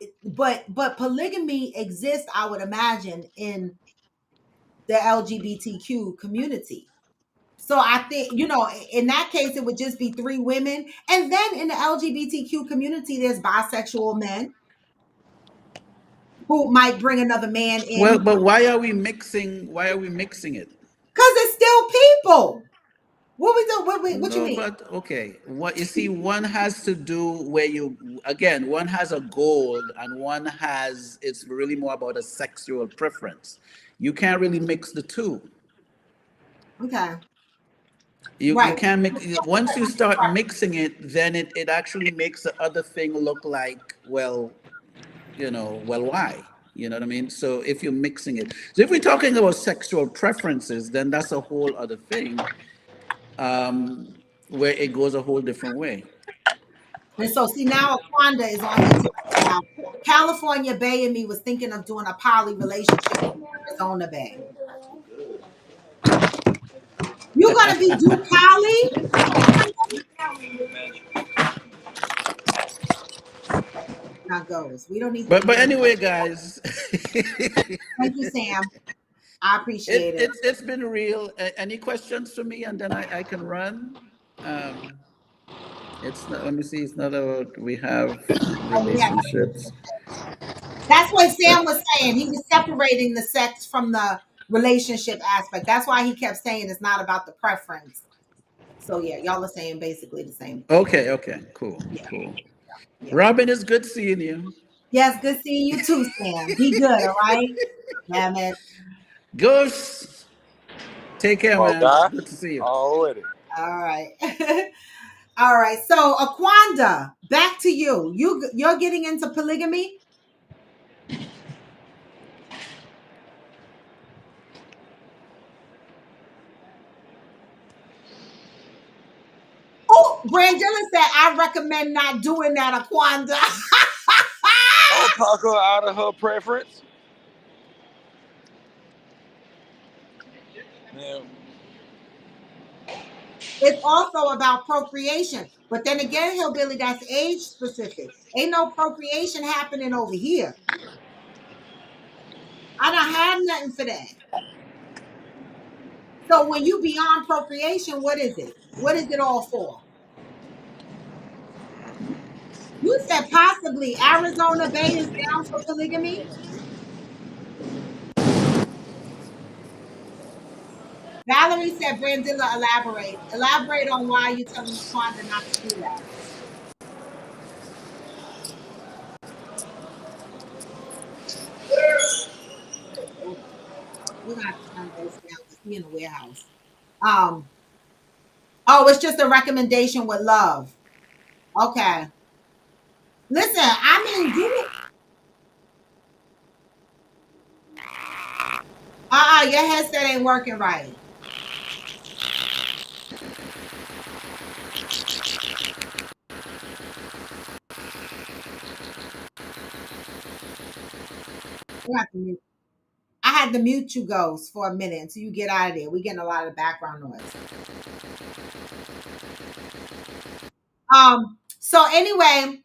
polygamy exists, I would imagine, in the LGBTQ community. So I think, in that case, it would just be three women. And then in the LGBTQ community, there's bisexual men who might bring another man Well, in but why are we mixing? Why are we mixing it? because it's still people. What we do? What you No, mean? but okay. What you see, one has to do where you again, one has a goal and one has it's really more about a sexual preference. You can't really mix the two. Okay. You Right. can't mix once you start mixing it, then it actually makes the other thing look like, well, well, why? You know what I mean? So if you're mixing it, so if we're talking about sexual preferences, then that's a whole other thing, where it goes a whole different way. And so, see, now Aquanda is on here talking about California Bay, and me was thinking of doing a poly relationship with Arizona Bay. You gonna be do poly, Aquanda? Not goes. We don't need to But hear that. anyway, guys, Thank you, Sam. I appreciate it. it's been real. Any questions for me, and then I can run. Um, it's not. Let me see. It's not about we have Oh, we have relationships. relationships. That's what Sam was saying. He was separating the sex from the relationship aspect. That's why he kept saying it's not about the preference. So yeah, y'all are saying basically the same thing. Okay, okay, cool, Yeah, cool. yeah. Robin, it's good seeing you. Yes, good seeing you too, Sam. Be good, all right? Damn it. Ghost, take care, My man. guy, Good to see you. already. All right. All right. So Aquanda, back to you. You're getting into polygamy? Oh, Brandilla said I recommend not doing that, Aquanda. Don't talk her out of her preference. Yeah. It's also about procreation. But then again, hillbilly, that's age specific. Ain't no procreation happening over here. I don't have nothing for that. So when you beyond procreation, what is it? What is it all for? You said possibly Arizona Bay is down for polygamy. Valerie said, Brandilla, elaborate. Elaborate on why you're telling Aquanda not to do that. Hold on. We're gonna have to turn Ghost down because he's in the warehouse. Um, oh, it's just a recommendation with love. Okay. Listen, I mean, do it. Your headset ain't working right. We have to mute. I had to mute you, Ghost, for a minute until you get out of there. We're getting a lot of background noise. So anyway,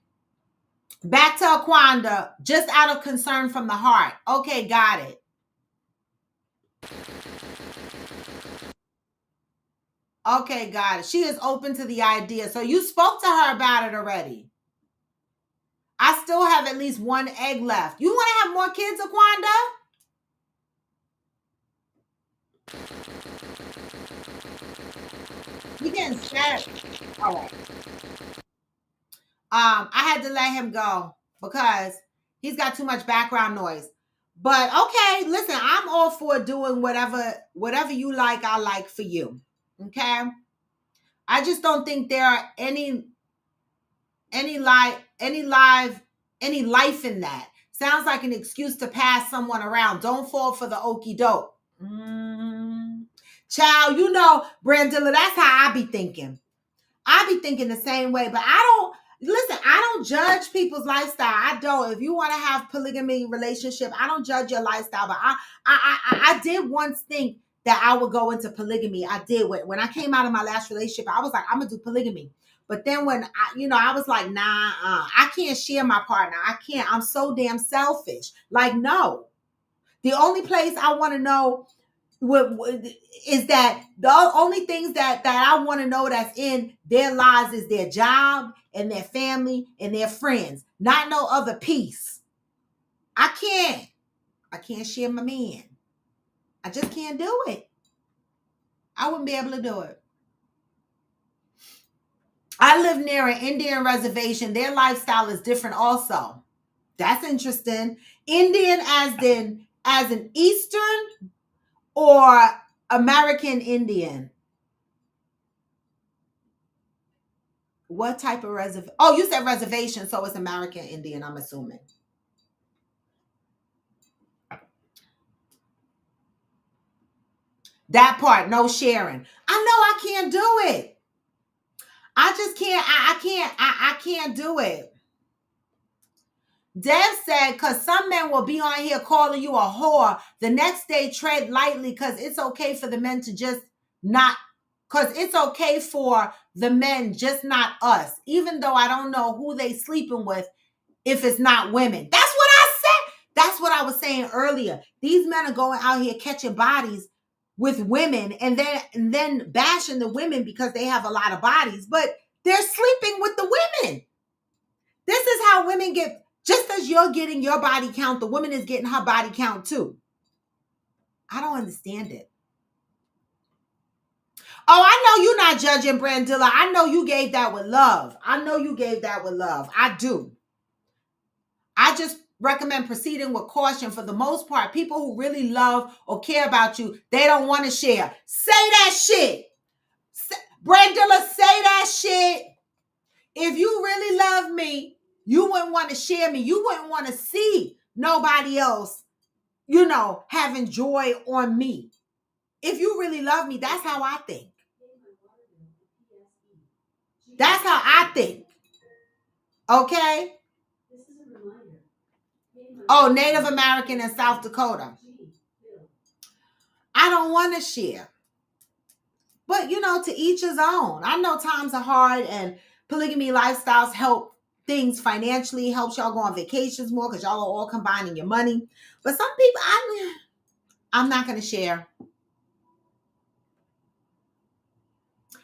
back to Aquanda, just out of concern from the heart. Okay, got it. Okay, got it. She is open to the idea. So you spoke to her about it already. I still have at least one egg left. You want to have more kids, Aquanda? You getting sad? All right. I had to let him go because he's got too much background noise. But okay, listen, I'm all for doing whatever you like, I like for you. Okay? I just don't think there are any life in that. Sounds like an excuse to pass someone around. Don't fall for the okey doke. Child, you know, Brandilla, that's how I be thinking. I be thinking the same way, but I don't judge people's lifestyle. I don't. If you want to have polygamy relationship, I don't judge your lifestyle. But I did once think that I would go into polygamy. I did. When I came out of my last relationship, I was like, I'm gonna do polygamy. But then when I was like, nah, I can't share my partner. I can't. I'm so damn selfish. Like, no. The only place I want to know is that the only things that I want to know that's in their lives is their job and their family and their friends, not no other piece. I can't share my man. I just can't do it. I wouldn't be able to do it. I live near an Indian reservation. Their lifestyle is different also. That's interesting. Indian as an Eastern or American Indian? What type of reservation? Oh, you said reservation, so it's American Indian, I'm assuming. That part, no sharing. I know I can't do it. I just can't, I can't do it. Dev said, because some men will be on here calling you a whore. The next day, tread lightly because it's okay for the men to just not, because it's okay for the men, just not us. Even though I don't know who they sleeping with if it's not women. That's what I said. That's what I was saying earlier. These men are going out here catching bodies with women and then bashing the women because they have a lot of bodies, but they're sleeping with the women. This is how women get, just as you're getting your body count, the woman is getting her body count too. I don't understand it. Oh, I know you're not judging, Brandilla. I know you gave that with love. I know you gave that with love. I do. I just recommend proceeding with caution. For the most part, people who really love or care about you, they don't want to share. Say that shit. Brandilla, say that shit. If you really love me, you wouldn't want to share me. You wouldn't want to see nobody else, having joy on me. If you really love me, that's how I think. That's how I think. Okay? Oh, Native American in South Dakota. I don't want to share. But, to each his own. I know times are hard and polygamy lifestyles help things financially, helps y'all go on vacations more because y'all are all combining your money. But some people, I'm not going to share.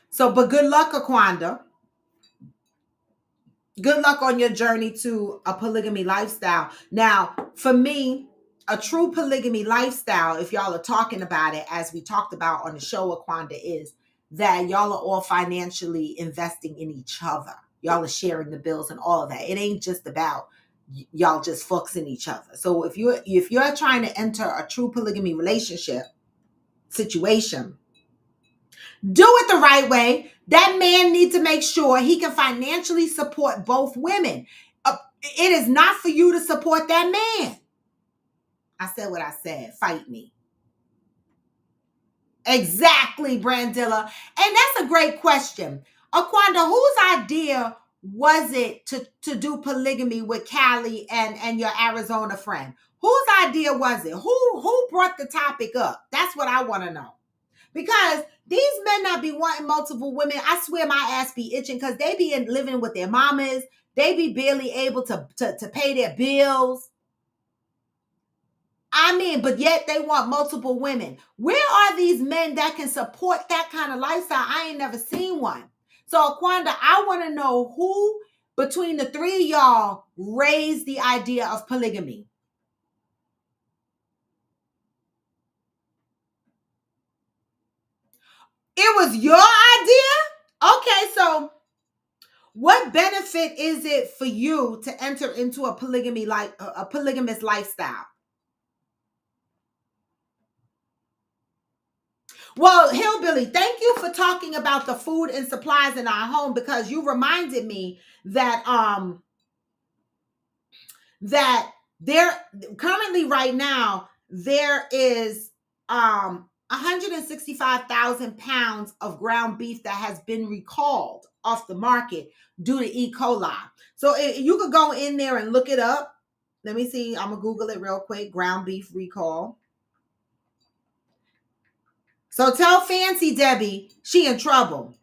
So, but good luck, Aquanda. Good luck on your journey to a polygamy lifestyle. Now, for me, a true polygamy lifestyle, if y'all are talking about it, as we talked about on the show, Aquanda, is that y'all are all financially investing in each other. Y'all are sharing the bills and all of that. It ain't just about y'all just fucking each other. So if you're trying to enter a true polygamy relationship situation, do it the right way. That man needs to make sure he can financially support both women. It is not for you to support that man. I said what I said. Fight me. Exactly, Brandilla. And that's a great question. Aquanda, whose idea was it to do polygamy with Callie and your Arizona friend? Whose idea was it? Who brought the topic up? That's what I want to know. Because these men not be wanting multiple women. I swear my ass be itching because they be living with their mamas. They be barely able to pay their bills. I mean, but yet they want multiple women. Where are these men that can support that kind of lifestyle? I ain't never seen one. So, Aquanda, I want to know who between the three of y'all raised the idea of polygamy. It was your idea? Okay, so what benefit is it for you to enter into a polygamous lifestyle? Well, Hillbilly, thank you for talking about the food and supplies in our home, because you reminded me that there currently right now there is 165,000 pounds of ground beef that has been recalled off the market due to E. coli. So you could go in there and look it up. Let me see. I'm gonna Google it real quick. Ground beef recall. So tell Fancy Debbie she in trouble.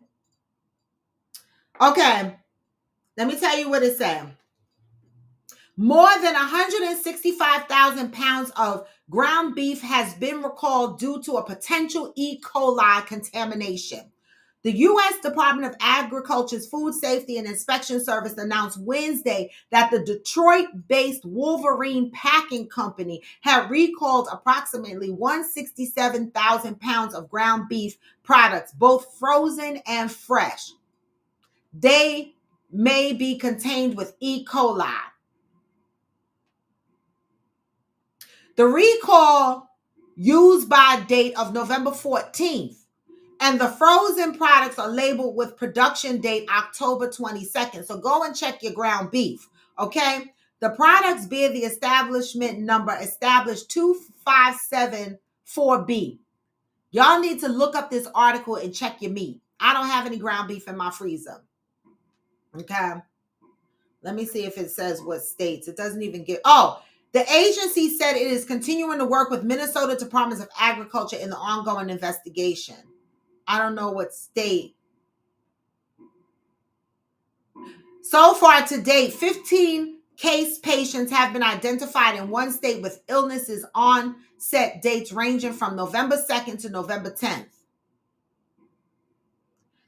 Okay, let me tell you what it said. More than 165,000 pounds of ground beef has been recalled due to a potential E. coli contamination. The U.S. Department of Agriculture's Food Safety and Inspection Service announced Wednesday that the Detroit-based Wolverine Packing Company had recalled approximately 167,000 pounds of ground beef products, both frozen and fresh. They may be contained with E. coli. The recall used by date of November 14th, and the frozen products are labeled with production date October 22nd. So go and check your ground beef, okay? The products bear the establishment number established 2574B. Y'all need to look up this article and check your meat. I don't have any ground beef in my freezer, okay? Let me see if it says what states. It doesn't even give. Oh, the agency said it is continuing to work with Minnesota Departments of Agriculture in the ongoing investigation. I don't know what state. So far to date, 15 case patients have been identified in one state with illnesses on set dates ranging from November 2nd to November 10th.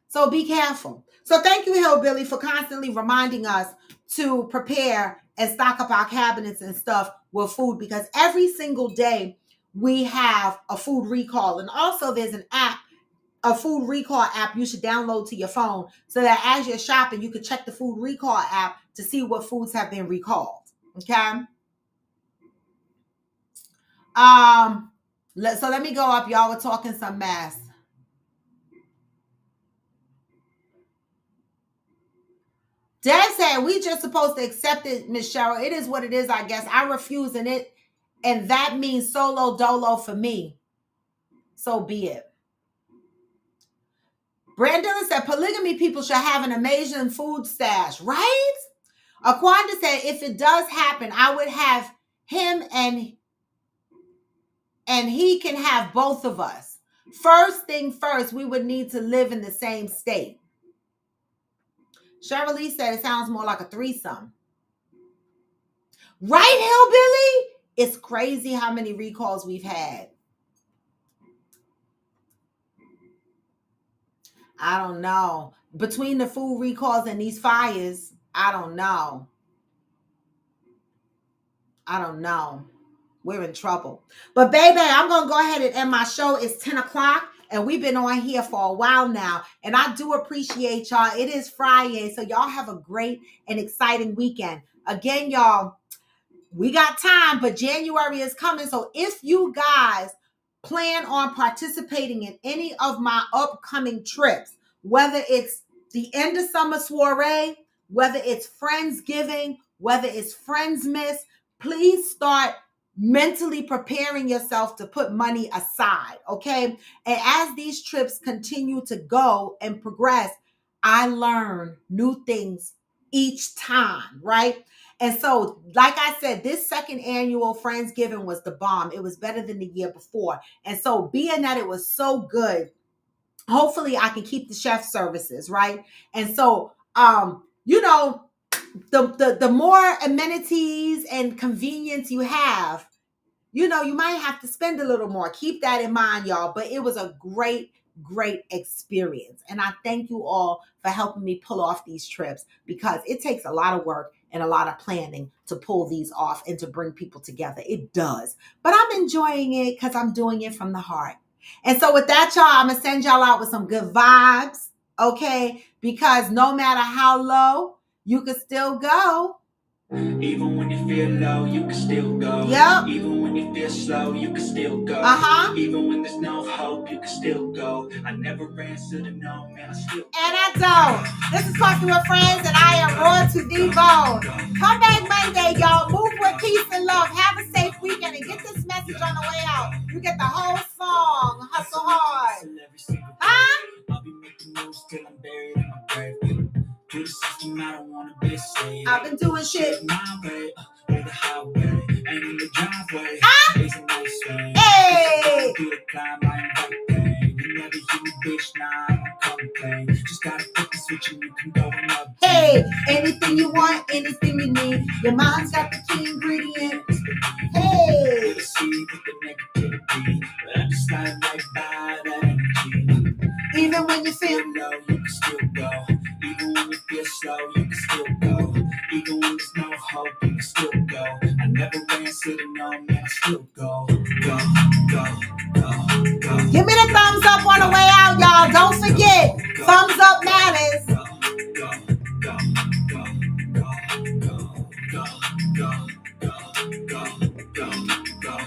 So be careful. So thank you, Hillbilly, for constantly reminding us to prepare and stock up our cabinets and stuff with food, because every single day we have a food recall. And also there's an app, a food recall app you should download to your phone, so that as you're shopping, you can check the food recall app to see what foods have been recalled. Okay. So let me go up. Y'all were talking some mess. Dad said we just supposed to accept it, Miss Cheryl. It is what it is, I guess. I refuse, and that means solo dolo for me. So be it. Brandon said polygamy people should have an amazing food stash, right? Aquanda said if it does happen, I would have him and he can have both of us. First thing first, we would need to live in the same state. Cheryl Lee said it sounds more like a threesome. Right, Hillbilly? It's crazy how many recalls we've had. I don't know. Between the food recalls and these fires, I don't know. We're in trouble. But baby, I'm going to go ahead and end my show. It's 10 o'clock and we've been on here for a while now. And I do appreciate y'all. It is Friday, so y'all have a great and exciting weekend. Again, y'all, we got time, but January is coming. So if you guys plan on participating in any of my upcoming trips, whether it's the end of summer soiree, whether it's Friendsgiving, whether it's Friendsmas, please start mentally preparing yourself to put money aside, okay? And as these trips continue to go and progress, I learn new things each time, right? And so, like I said, this second annual Friendsgiving was the bomb. It was better than the year before. And so, being that it was so good, hopefully I can keep the chef services, right? And so, you know, the more amenities and convenience you have, you know, you might have to spend a little more. Keep that in mind, y'all. But it was a great experience. And I thank you all for helping me pull off these trips, because it takes a lot of work and a lot of planning to pull these off and to bring people together. It does. But I'm enjoying it because I'm doing it from the heart. And so with that, y'all, I'm going to send y'all out with some good vibes, okay? Because no matter how low, you can still go. Even when you feel low, you can still go. Yep. Even when you feel slow, you can still go. Even when there's no hope, you can still go. I never answer to no, man, I still go. And I don't. This is Coffee with Friends, and I am raw to the bone. Come back Monday, y'all. Move with peace and love. Have a safe weekend and get this message on the way out. You get the whole song. Hustle hard. Huh? I'll be making moves till I'm buried in my grave. To the system, I don't wanna be a slave. I've been doing shit my way, or the highway, and in the driveway, there's a nice way. Hey! Do the climb, I invite pain. You never hear me, bitch, nah, I don't complain. Just gotta flip the switch and you can go and up. Hey! Anything you want, anything you need. Your mind's got the key ingredients. Hey! See with the negativity, but I just slide right by that energy. Even when you feel low, you can still go. Even when you feel slow, you can still go. Even when there's no hope, you can still go. I never answer to no, man, I still go. Go, go, go, go. Give me the thumbs up on the way out, y'all. Don't forget, thumbs up matters. Go, go, go, go, go, go, go, go, go, go,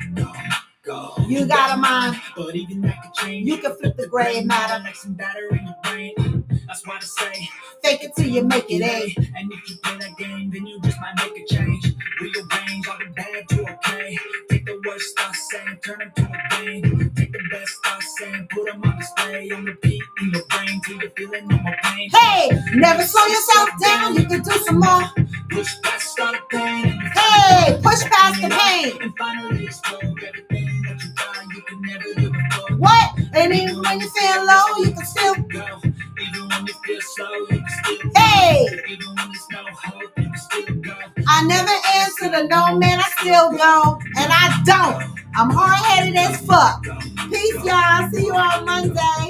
go, go. You got a mind, but even that could change. You can flip the gray matter. Like some battery in your brain. That's why I say, fake it till you make it A. And if you play that game, then you just might make a change. Rearrange all the bad to okay. Take the worst thoughts saying, turn them to a game. Take the best thoughts saying, put them on display. On repeat in your brain till you're feeling no more pain. Hey, never slow yourself down. You can do some more. Push past all the pain. Hey, push past the pain. And finally explode everything that you got. You can never do before. What? And even when you feel low, you can still go. Even when you feel slow, you can still go. Hey! Even when there's no hope, you can still go. I never answer to no, man, I still go. And I don't. I'm hard-headed as fuck. Peace, y'all. See you on Monday.